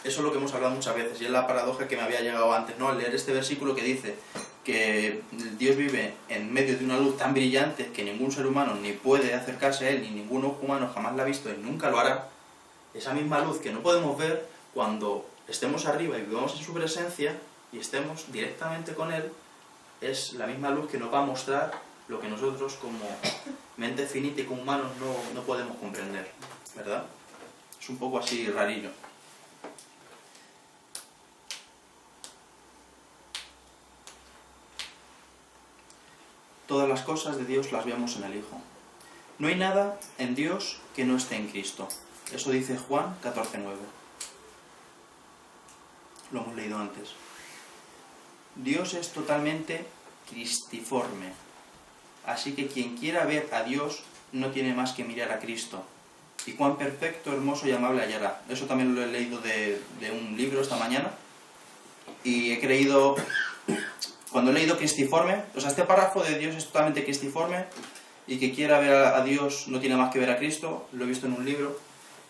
Eso es lo que hemos hablado muchas veces, y es la paradoja que me había llegado antes, ¿no? Al leer este versículo que dice que Dios vive en medio de una luz tan brillante que ningún ser humano ni puede acercarse a Él, ni ningún ojo humano jamás la ha visto y nunca lo hará. Esa misma luz que no podemos ver, cuando estemos arriba y vivamos en su presencia y estemos directamente con Él, es la misma luz que nos va a mostrar lo que nosotros como mente finita y como humanos no podemos comprender, ¿verdad? Es un poco así rarillo. Todas las cosas de Dios las vemos en el Hijo. No hay nada en Dios que no esté en Cristo. Eso dice Juan 14:9. Lo hemos leído antes. Dios es totalmente cristiforme. Así que quien quiera ver a Dios no tiene más que mirar a Cristo. Y cuán perfecto, hermoso y amable hallará. Eso también lo he leído de un libro esta mañana. Y he creído, cuando he leído cristiforme, o sea, este párrafo de Dios es totalmente cristiforme, y que quiera ver a Dios no tiene más que ver a Cristo, lo he visto en un libro,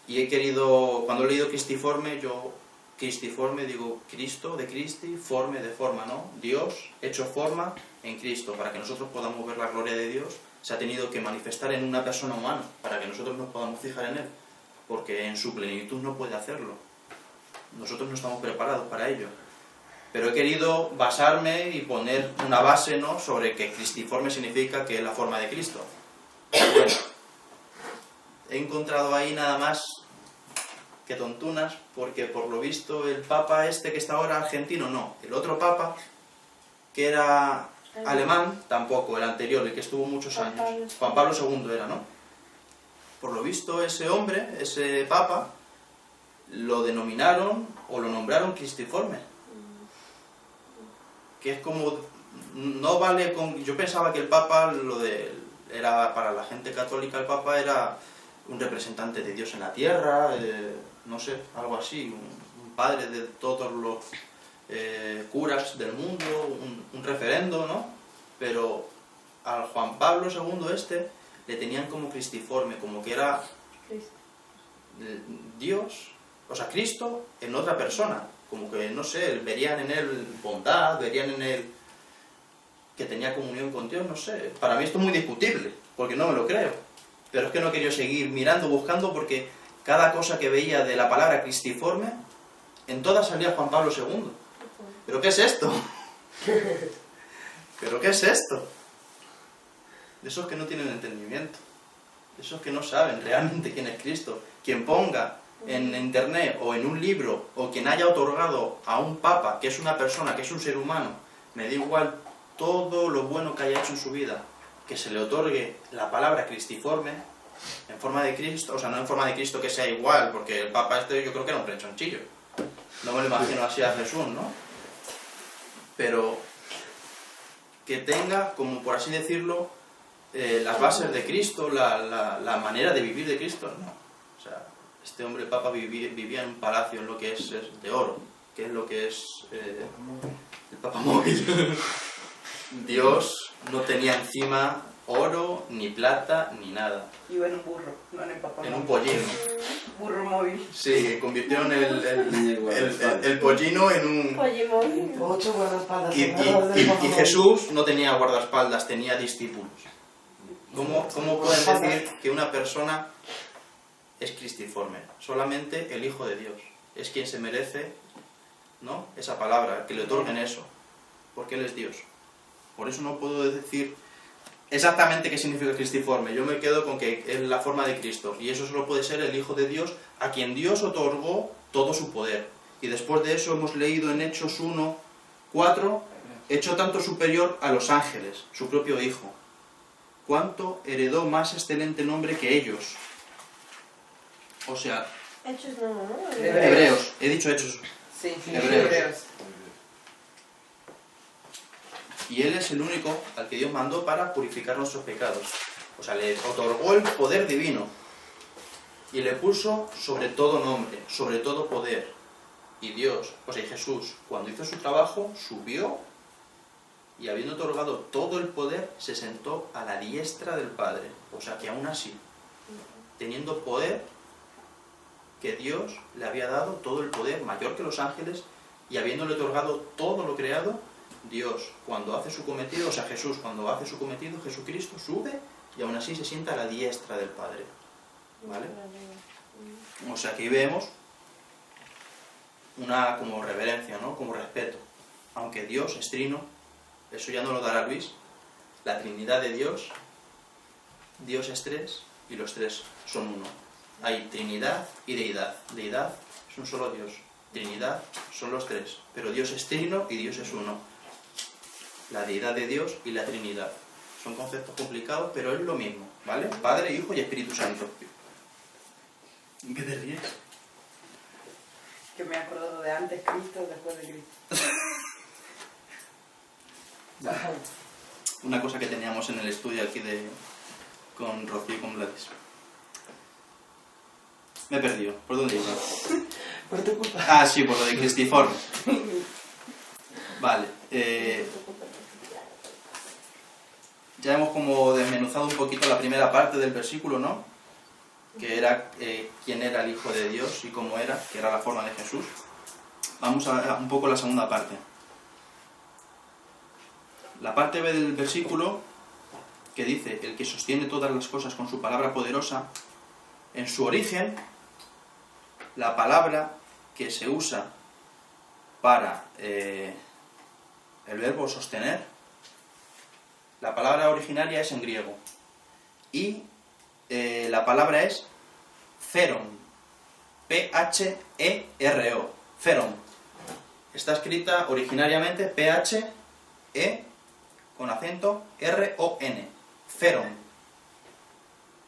y he querido, cuando he leído cristiforme, yo cristiforme digo Cristo, de Cristi, forme, de forma, ¿no? Dios hecho forma en Cristo, para que nosotros podamos ver la gloria de Dios, se ha tenido que manifestar en una persona humana, para que nosotros nos podamos fijar en Él, porque en su plenitud no puede hacerlo. Nosotros no estamos preparados para ello. Pero he querido basarme y poner una base, ¿no?, sobre que cristiforme significa que es la forma de Cristo. Bueno, he encontrado ahí nada más que tontunas, porque por lo visto el papa este que está ahora argentino, no. El otro papa, que era alemán, tampoco, el anterior, el que estuvo muchos años. Juan Pablo II era, ¿no? Por lo visto ese hombre, ese papa, lo denominaron o lo nombraron cristiforme. Que es como, no vale con... Yo pensaba que el Papa, era para la gente católica, el Papa era un representante de Dios en la tierra, no sé, algo así, un padre de todos los curas del mundo, un referendo, ¿no? Pero al Juan Pablo II le tenían como cristiforme, como que era Dios, o sea, Cristo en otra persona. Como que, no sé, verían en él bondad, verían en él que tenía comunión con Dios, no sé. Para mí esto es muy discutible, porque no me lo creo. Pero es que no he querido seguir mirando, buscando, porque cada cosa que veía de la palabra cristiforme, en todas salía Juan Pablo II. ¿Pero qué es esto? ¿Pero qué es esto? De esos que no tienen entendimiento, de esos que no saben realmente quién es Cristo. Quien ponga en internet o en un libro, o quien haya otorgado a un papa, que es una persona, que es un ser humano, me da igual todo lo bueno que haya hecho en su vida, que se le otorgue la palabra cristiforme, en forma de Cristo, o sea, no en forma de Cristo que sea igual, porque el papa yo creo que era un rechonchillo. No me lo imagino así a Jesús, ¿no? Pero que tenga, como por así decirlo, las bases de Cristo, la manera de vivir de Cristo, no. O sea, este hombre papa vivía en un palacio en lo que es de oro, que es lo que es el papa móvil. Dios no tenía encima oro, ni plata, ni nada. Iba en un burro, no en el papa En un móvil. pollino. Burro móvil. Sí, convirtieron el pollino en un... Pollimón. 8 guardaespaldas. Y Jesús no tenía guardaespaldas, tenía discípulos. ¿Cómo pueden decir que una persona es cristiforme? Solamente el Hijo de Dios es quien se merece, ¿no?, esa palabra, que le otorguen eso, porque Él es Dios. Por eso no puedo decir exactamente qué significa cristiforme. Yo me quedo con que es la forma de Cristo, y eso solo puede ser el Hijo de Dios, a quien Dios otorgó todo su poder. Y después de eso hemos leído en Hechos 1:4, hecho tanto superior a los ángeles, su propio Hijo. ¿Cuánto heredó más excelente nombre que ellos? O sea, Hechos no, ¿no? Hebreos, he dicho Hechos. Sí, Hebreos. Y Él es el único al que Dios mandó para purificar nuestros pecados. O sea, le otorgó el poder divino y le puso sobre todo nombre, sobre todo poder. Y Dios, o sea, Jesús, cuando hizo su trabajo, subió y habiendo otorgado todo el poder, se sentó a la diestra del Padre. O sea, que aún así, teniendo poder, que Dios le había dado todo el poder, mayor que los ángeles, y habiéndole otorgado todo lo creado, Dios, cuando hace su cometido, o sea, Jesús, cuando hace su cometido, Jesucristo sube y aún así se sienta a la diestra del Padre. ¿Vale? O sea, aquí vemos una como reverencia, ¿no?, como respeto. Aunque Dios es trino, eso ya no lo dará Luis, la Trinidad de Dios, Dios es tres y los tres son uno. Hay Trinidad y Deidad. Deidad es un solo Dios. Trinidad son los tres. Pero Dios es trino y Dios es uno. La Deidad de Dios y la Trinidad. son conceptos complicados, pero es lo mismo, ¿vale? Padre, Hijo y Espíritu Santo. ¿Qué te ríes? Que me he acordado de antes Cristo, después de Cristo. Una cosa que teníamos en el estudio aquí con Rocío y con Gladys. Me he perdido. ¿Por dónde iba? Por tu culpa. Ah, sí, por lo de Cristiforme. Vale. Ya hemos como desmenuzado un poquito la primera parte del versículo, ¿no? Que era quién era el Hijo de Dios y cómo era, que era la forma de Jesús. Vamos a un poco la segunda parte. La parte B del versículo, que dice, el que sostiene todas las cosas con su palabra poderosa, en su origen, la palabra que se usa para el verbo sostener, la palabra originaria es en griego. Y la palabra es theron, P-H-E-R-O, theron. Está escrita originariamente P-H-E con acento R-O-N, theron.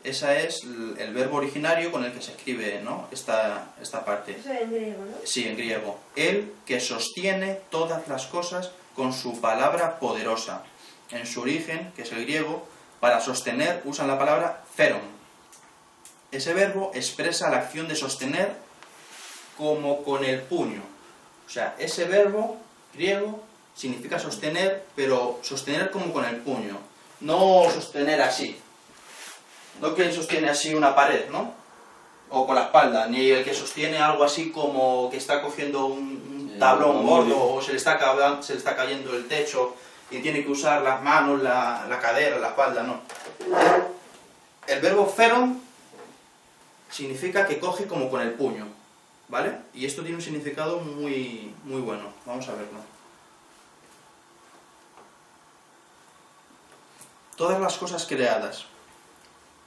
Ese es el verbo originario con el que se escribe, ¿no? esta parte. Eso en griego, ¿no? Sí, en griego. El que sostiene todas las cosas con su palabra poderosa. En su origen, que es el griego, para sostener usan la palabra theron. Ese verbo expresa la acción de sostener como con el puño. O sea, ese verbo griego significa sostener, pero sostener como con el puño. No sostener así. No quien sostiene así una pared, ¿no? O con la espalda, ni el que sostiene algo así como que está cogiendo un tablón gordo o se le está cayendo el techo y tiene que usar las manos, la cadera, la espalda, no. El verbo theron significa que coge como con el puño, ¿vale? Y esto tiene un significado muy, muy bueno. Vamos a verlo. Todas las cosas creadas.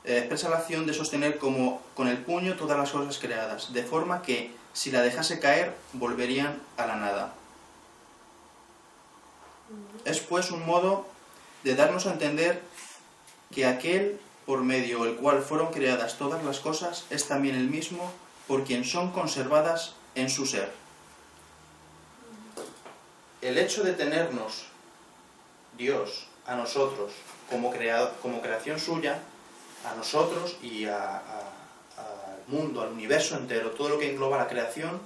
Expresa la acción de sostener como con el puño todas las cosas creadas, de forma que si la dejase caer, volverían a la nada. Es pues un modo de darnos a entender que aquel por medio del cual fueron creadas todas las cosas es también el mismo por quien son conservadas en su ser. El hecho de tenernos Dios a nosotros como creación suya, a nosotros y al mundo, al universo entero, todo lo que engloba la creación,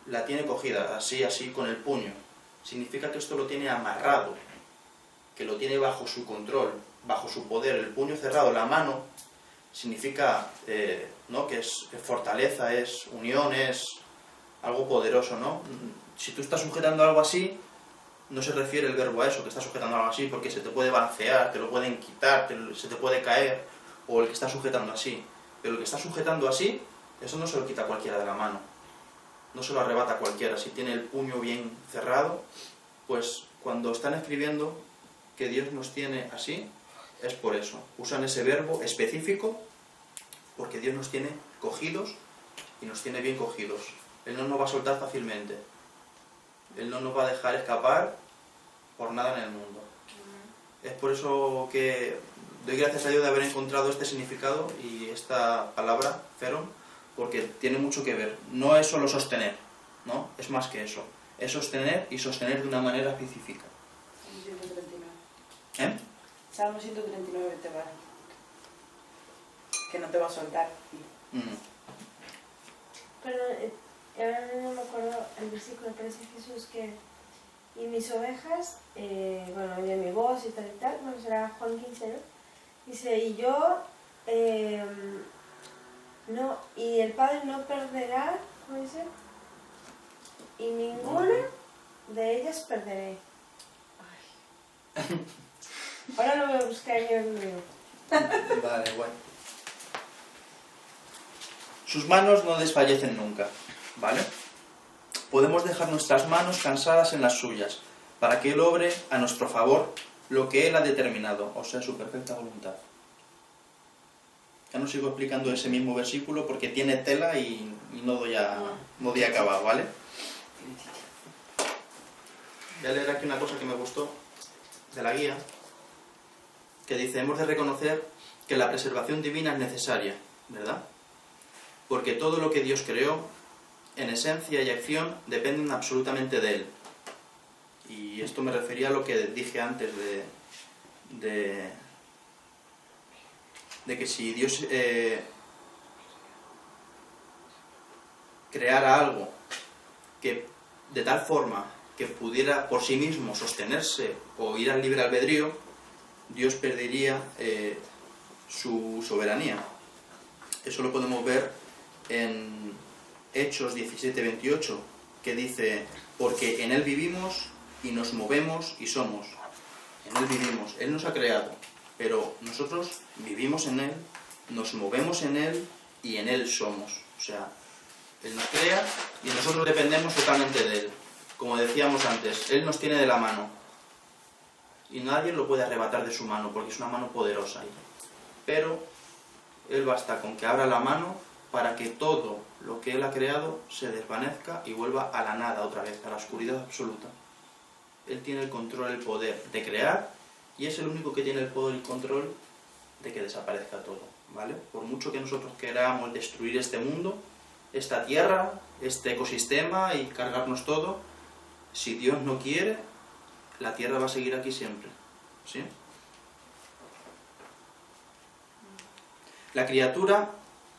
la tiene cogida, así con el puño. Significa que esto lo tiene amarrado, que lo tiene bajo su control, bajo su poder. El puño cerrado, la mano, significa ¿no? que es fortaleza, es unión, es algo poderoso, ¿no? Si tú estás sujetando algo así, no se refiere el verbo a eso, que estás sujetando algo así, porque se te puede balancear, te lo pueden quitar, se te puede caer, o el que está sujetando así. Pero el que está sujetando así, eso no se lo quita cualquiera de la mano. No se lo arrebata cualquiera. Si tiene el puño bien cerrado, pues cuando están escribiendo que Dios nos tiene así, es por eso. Usan ese verbo específico porque Dios nos tiene cogidos y nos tiene bien cogidos. Él no nos va a soltar fácilmente. Él no nos va a dejar escapar por nada en el mundo. Es por eso que doy gracias a Dios de haber encontrado este significado y esta palabra, theron, porque tiene mucho que ver. No es solo sostener, ¿no? Es más que eso. Es sostener y sostener de una manera específica. Salmo 139. ¿Eh? Salmo 139 te va. Que no te va a soltar. Perdón, ahora no me acuerdo el versículo que dice Jesús que y mis ovejas, bueno, oyen mi voz y tal, bueno, será Juan 15, ¿no? Dice, y yo, no, y el Padre no perderá, ¿cómo dice? Y ninguna de ellas perderé. Ay. Ahora lo voy a buscar yo en el libro. Vale, bueno. Sus manos no desfallecen nunca, ¿vale? Podemos dejar nuestras manos cansadas en las suyas, para que Él obre a nuestro favor lo que Él ha determinado, o sea, su perfecta voluntad. Ya no sigo explicando ese mismo versículo porque tiene tela y no doy a acabar, ¿vale? Voy a leer aquí una cosa que me gustó de la guía. que dice, hemos de reconocer que la preservación divina es necesaria, ¿verdad? Porque todo lo que Dios creó, en esencia y acción, dependen absolutamente de Él. Y esto me refería a lo que dije antes de que si Dios creara algo que de tal forma que pudiera por sí mismo sostenerse o ir al libre albedrío, Dios perdería su soberanía. Eso lo podemos ver en Hechos 17:28, que dice, porque en Él vivimos y nos movemos y somos. En Él vivimos. Él nos ha creado, pero nosotros vivimos en Él, nos movemos en Él y en Él somos. O sea, Él nos crea y nosotros dependemos totalmente de Él. Como decíamos antes, Él nos tiene de la mano y nadie lo puede arrebatar de su mano porque es una mano poderosa. Pero Él basta con que abra la mano para que todo lo que Él ha creado se desvanezca y vuelva a la nada otra vez, a la oscuridad absoluta. Él tiene el control, el poder de crear y es el único que tiene el poder y el control de que desaparezca todo, ¿vale? Por mucho que nosotros queramos destruir este mundo, esta tierra, este ecosistema y cargarnos todo, si Dios no quiere, la tierra va a seguir aquí siempre, ¿sí? La criatura,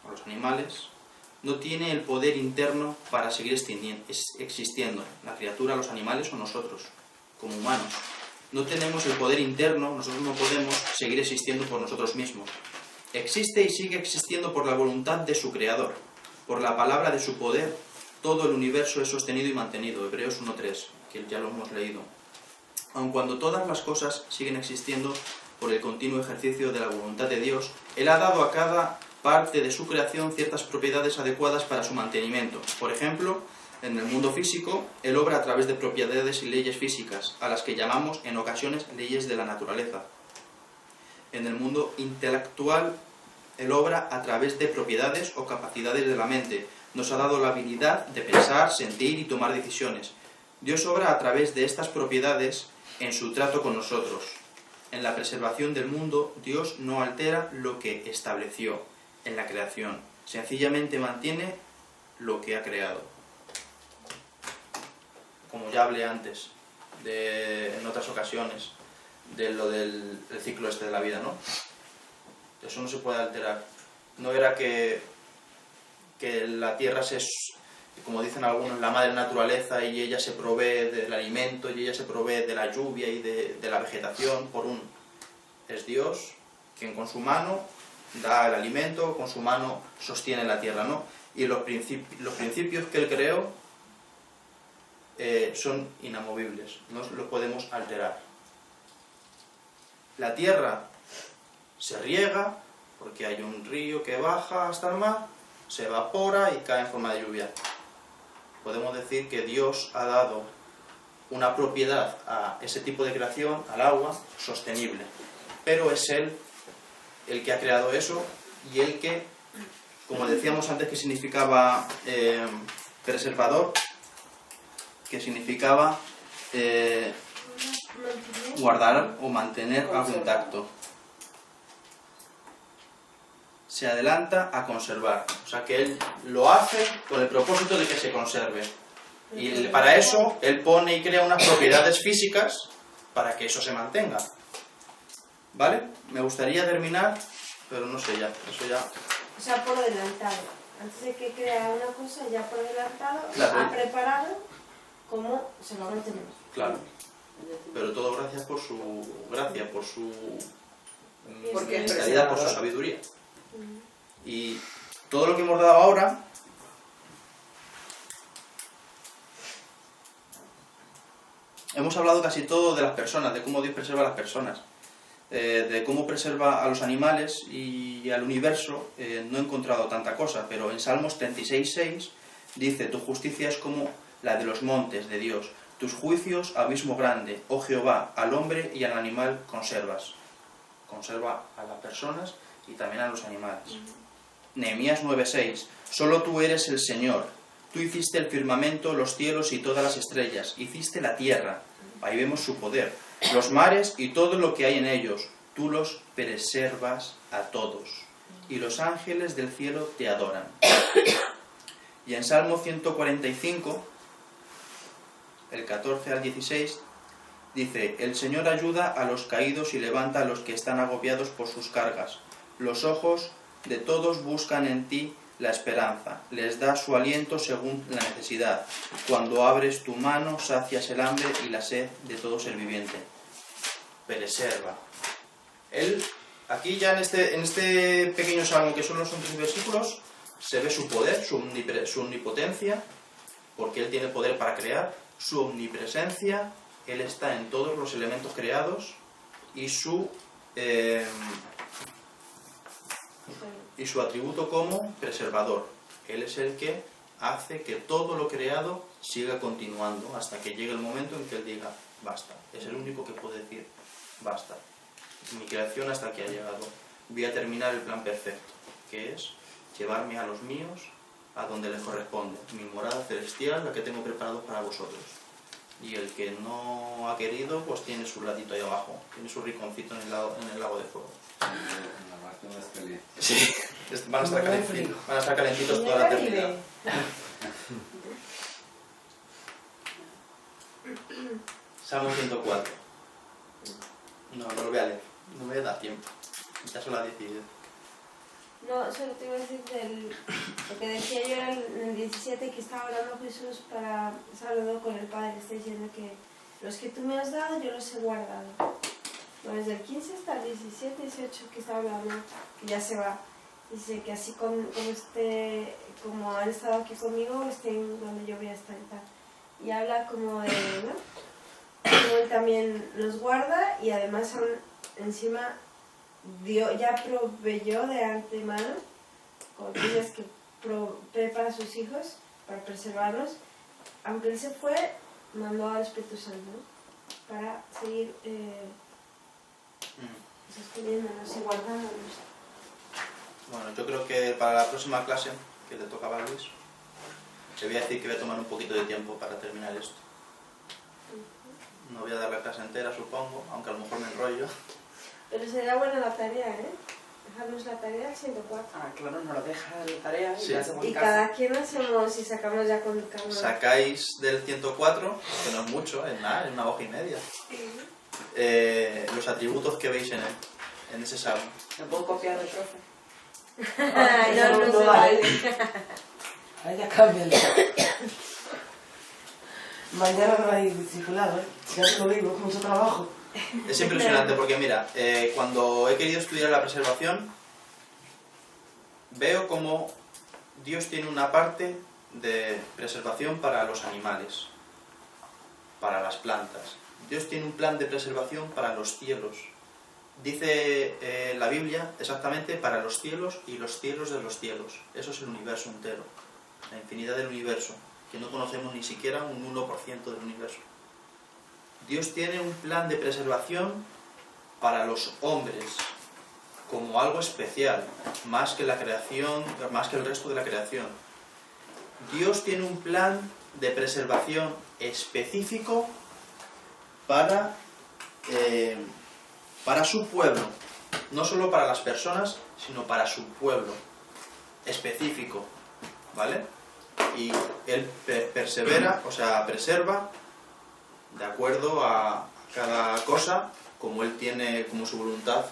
o los animales, no tiene el poder interno para seguir existiendo. La criatura, los animales o nosotros, como humanos. No tenemos el poder interno, nosotros no podemos seguir existiendo por nosotros mismos. Existe y sigue existiendo por la voluntad de su creador. Por la palabra de su poder, todo el universo es sostenido y mantenido. Hebreos 1:3, que ya lo hemos leído. Aun cuando todas las cosas siguen existiendo por el continuo ejercicio de la voluntad de Dios, Él ha dado a cada parte de su creación ciertas propiedades adecuadas para su mantenimiento. Por ejemplo, en el mundo físico, Él obra a través de propiedades y leyes físicas, a las que llamamos en ocasiones leyes de la naturaleza. En el mundo intelectual, Él obra a través de propiedades o capacidades de la mente. Nos ha dado la habilidad de pensar, sentir y tomar decisiones. Dios obra a través de estas propiedades en su trato con nosotros. En la preservación del mundo, Dios no altera lo que estableció en la creación. Sencillamente mantiene lo que ha creado. Como ya hablé antes, en otras ocasiones, de lo del ciclo este de la vida, ¿no? Eso no se puede alterar. No era que la tierra como dicen algunos, la madre naturaleza y ella se provee del alimento y ella se provee de la lluvia y de la vegetación es Dios quien con su mano da el alimento, con su mano sostiene la tierra, ¿no? Y los principios que Él creó son inamovibles, no los podemos alterar. La tierra se riega porque hay un río que baja hasta el mar, se evapora y cae en forma de lluvia. Podemos decir que Dios ha dado una propiedad a ese tipo de creación, al agua, sostenible. Pero es Él el que ha creado eso y el que, como decíamos antes, que significaba preservador, que significaba guardar o mantener algo intacto. Se adelanta a conservar, o sea que Él lo hace con el propósito de que se conserve. Y para eso Él pone y crea unas propiedades físicas para que eso se mantenga. ¿Vale? Me gustaría terminar, pero no sé ya, eso ya... O sea, por adelantado. Antes de que crea una cosa, ya por adelantado, Claro. ha preparado cómo se lo va a mantener. Claro. Pero todo gracias por su gracia, por su Porque es calidad, por su preservador. sabiduría. Y todo lo que hemos dado ahora hemos hablado casi todo de las personas, de cómo Dios preserva a las personas, de cómo preserva a los animales y al universo. No he encontrado tanta cosa, pero en Salmos 36:6 dice: tu justicia es como la de los montes de Dios, tus juicios abismo grande, oh Jehová, al hombre y al animal conservas. Conserva a las personas y también a los animales. Nehemías 9:6 solo tú eres el Señor, tú hiciste el firmamento, los cielos y todas las estrellas, hiciste la tierra, ahí vemos su poder, los mares y todo lo que hay en ellos, tú los preservas a todos, y los ángeles del cielo te adoran. Y en Salmo 145, el 14 al 16, dice: el Señor ayuda a los caídos y levanta a los que están agobiados por sus cargas. Los ojos de todos buscan en ti la esperanza, les da su aliento según la necesidad. Cuando abres tu mano, sacias el hambre y la sed de todo ser viviente. Preserva. Él, aquí ya en este pequeño salmo, que solo son 3 versículos, se ve su poder, su omnipotencia, porque Él tiene poder para crear, su omnipresencia, Él está en todos los elementos creados, y su atributo como preservador. Él es el que hace que todo lo creado siga continuando hasta que llegue el momento en que Él diga basta. Es el único que puede decir basta. Mi creación hasta aquí ha llegado. Voy a terminar el plan perfecto, que es llevarme a los míos a donde les corresponde. Mi morada celestial, la que tengo preparado para vosotros. Y el que no ha querido, pues tiene su ladito ahí abajo. Tiene su rinconcito en el lago de fuego. En la parte más caliente. Sí, van a estar calentitos toda la eternidad. Salmo 104. No lo voy a leer. No me da tiempo. Ya son las 10. No, solo te iba a decir lo que decía yo era en el 17, que estaba hablando Jesús para saludar con el Padre. Está diciendo que los que tú me has dado, yo los he guardado. No, desde el 15 hasta el 17, 18 que estaba hablando, que ya se va. Dice que así como han estado aquí conmigo, estén donde yo voy a estar y tal. Y habla como de, ¿no? Como Él también los guarda, y además encima Dios ya proveyó de antemano, como tú dices, que prepara a sus hijos para preservarlos. Aunque Él se fue, mandó al Espíritu Santo, ¿no? Para seguir sosteniéndonos y guardándonos. Bueno, yo creo que para la próxima clase, que le tocaba a Luis, te voy a decir que voy a tomar un poquito de tiempo para terminar esto. No voy a dar la clase entera, supongo, aunque a lo mejor me enrollo. Pero sería buena la tarea, ¿eh? Dejarnos la tarea al 104. Ah, claro, nos lo deja la tarea y Sí. la hacemos Y en casa. cada quien hacemos y sacamos ya con cada uno. Sacáis del 104, que no es mucho, es nada, es 1 hoja y media. Los atributos que veis en ese salmo. ¿Me puedo copiar del profe? Ay, no, no No se vale. vale. Ahí ya cámbialo. Mañana no hay discipulado, ¿eh? Ya te lo digo, mucho trabajo. Es impresionante porque, mira, cuando he querido estudiar la preservación, veo como Dios tiene una parte de preservación para los animales, para las plantas. Dios tiene un plan de preservación para los cielos. Dice la Biblia exactamente para los cielos y los cielos de los cielos. Eso es el universo entero, la infinidad del universo, que no conocemos ni siquiera un 1% del universo. Dios tiene un plan de preservación para los hombres, como algo especial, más que la creación, más que el resto de la creación. Dios tiene un plan de preservación específico para su pueblo, no solo para las personas, sino para su pueblo específico, ¿vale? Y Él persevera, o sea, preserva de acuerdo a cada cosa como Él tiene, como su voluntad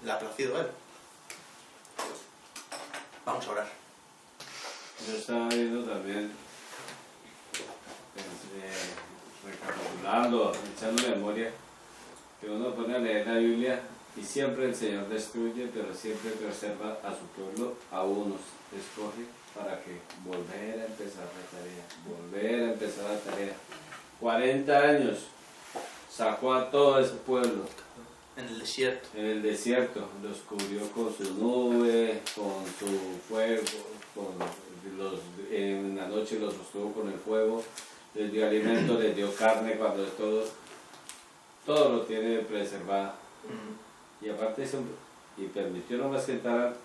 le ha placido a Él. Vamos a orar. Yo estaba viendo también, recapitulando, echando memoria, que uno pone a leer la Biblia y siempre el Señor destruye, pero siempre preserva a su pueblo, a unos escoge para que volver a empezar la tarea, 40 años sacó a todo ese pueblo En el desierto. en el desierto, los cubrió con su nube, con su fuego, en la noche los sostuvo con el fuego, les dio alimento, les dio carne, cuando todo lo tiene preservado. Y aparte y permitió nomás que entraran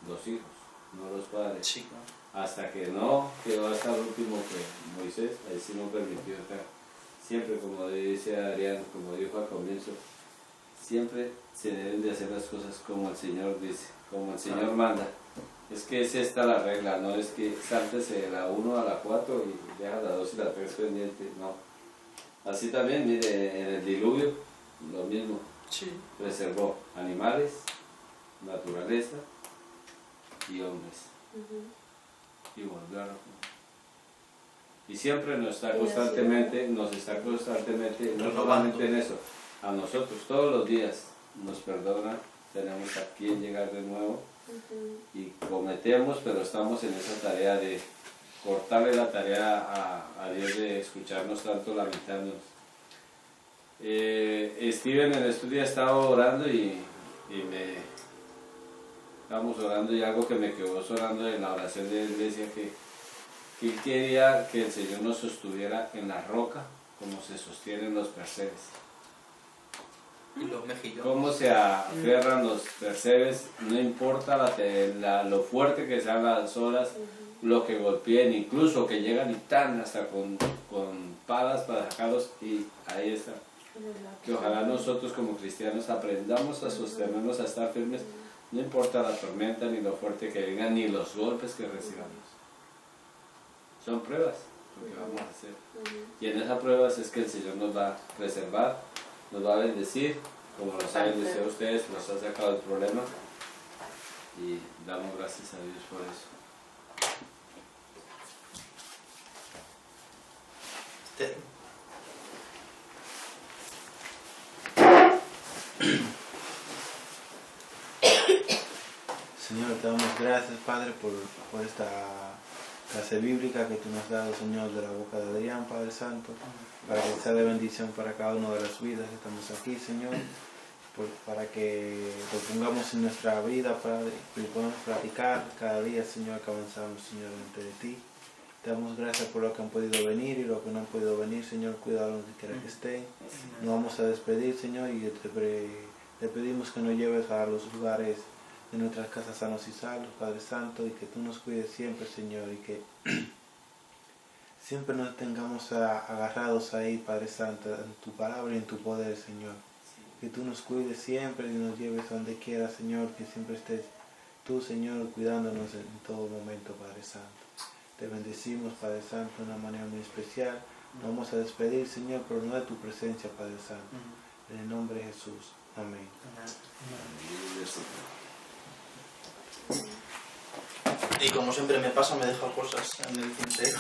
los hijos, no los padres. Sí, claro. Hasta que no quedó hasta el último que Moisés, ahí sí no permitió entrar. Siempre, como dice Adrián, como dijo al comienzo, siempre se deben de hacer las cosas como el Señor dice, como el Señor manda. Es que es esta la regla, no es que sáltese de la 1 a la 4 y deja la 2 y la 3 pendiente, no. Así también, mire, en el diluvio, lo mismo. Sí. Preservó animales, naturaleza y hombres. Y volvió a la y siempre nos está constantemente, no solamente en eso, a nosotros todos los días nos perdona, tenemos a quien llegar de nuevo y cometemos, pero estamos en esa tarea de cortarle la tarea a Dios de escucharnos tanto lamentarnos. Steven en el estudio estaba orando y estábamos orando y algo que me quedó sonando en la oración de la iglesia que él quería que el Señor nos sostuviera en la roca como se sostienen los percebes. Y los mejillones. Cómo se aferran los percebes, no importa lo fuerte que sean las olas, lo que golpeen, incluso que llegan y tan hasta con palas para sacarlos, y ahí está. Que ojalá nosotros como cristianos aprendamos a sostenernos, a estar firmes, no importa la tormenta, ni lo fuerte que venga, ni los golpes que recibamos. Son pruebas lo que vamos a hacer. Y en esas pruebas es que el Señor nos va a preservar, nos va a bendecir, como los ha bendecido a ustedes, nos ha sacado del problema. Y damos gracias a Dios por eso. Señor, te damos gracias, Padre, por esta clase bíblica que tú nos has dado, Señor, de la boca de Adrián, Padre Santo, para que sea de bendición para cada una de las vidas que estamos aquí, Señor, para que lo pongamos en nuestra vida, Padre, y lo podamos practicar cada día, Señor, que avanzamos, Señor, delante de ti. Te damos gracias por lo que han podido venir y lo que no han podido venir, Señor, cuidado donde quiera que estén. Nos vamos a despedir, Señor, y te pedimos que nos lleves a los lugares de nuestras casas sanos y salvos, Padre Santo, y que tú nos cuides siempre, Señor, y que siempre nos tengamos agarrados ahí, Padre Santo, en tu palabra y en tu poder, Señor. Que tú nos cuides siempre y nos lleves a donde quieras, Señor, que siempre estés tú, Señor, cuidándonos en todo momento, Padre Santo. Te bendecimos, Padre Santo, de una manera muy especial. Nos vamos a despedir, Señor, pero no de tu presencia, Padre Santo. En el nombre de Jesús. Amén. Y como siempre me pasa, me deja cosas en el tintero.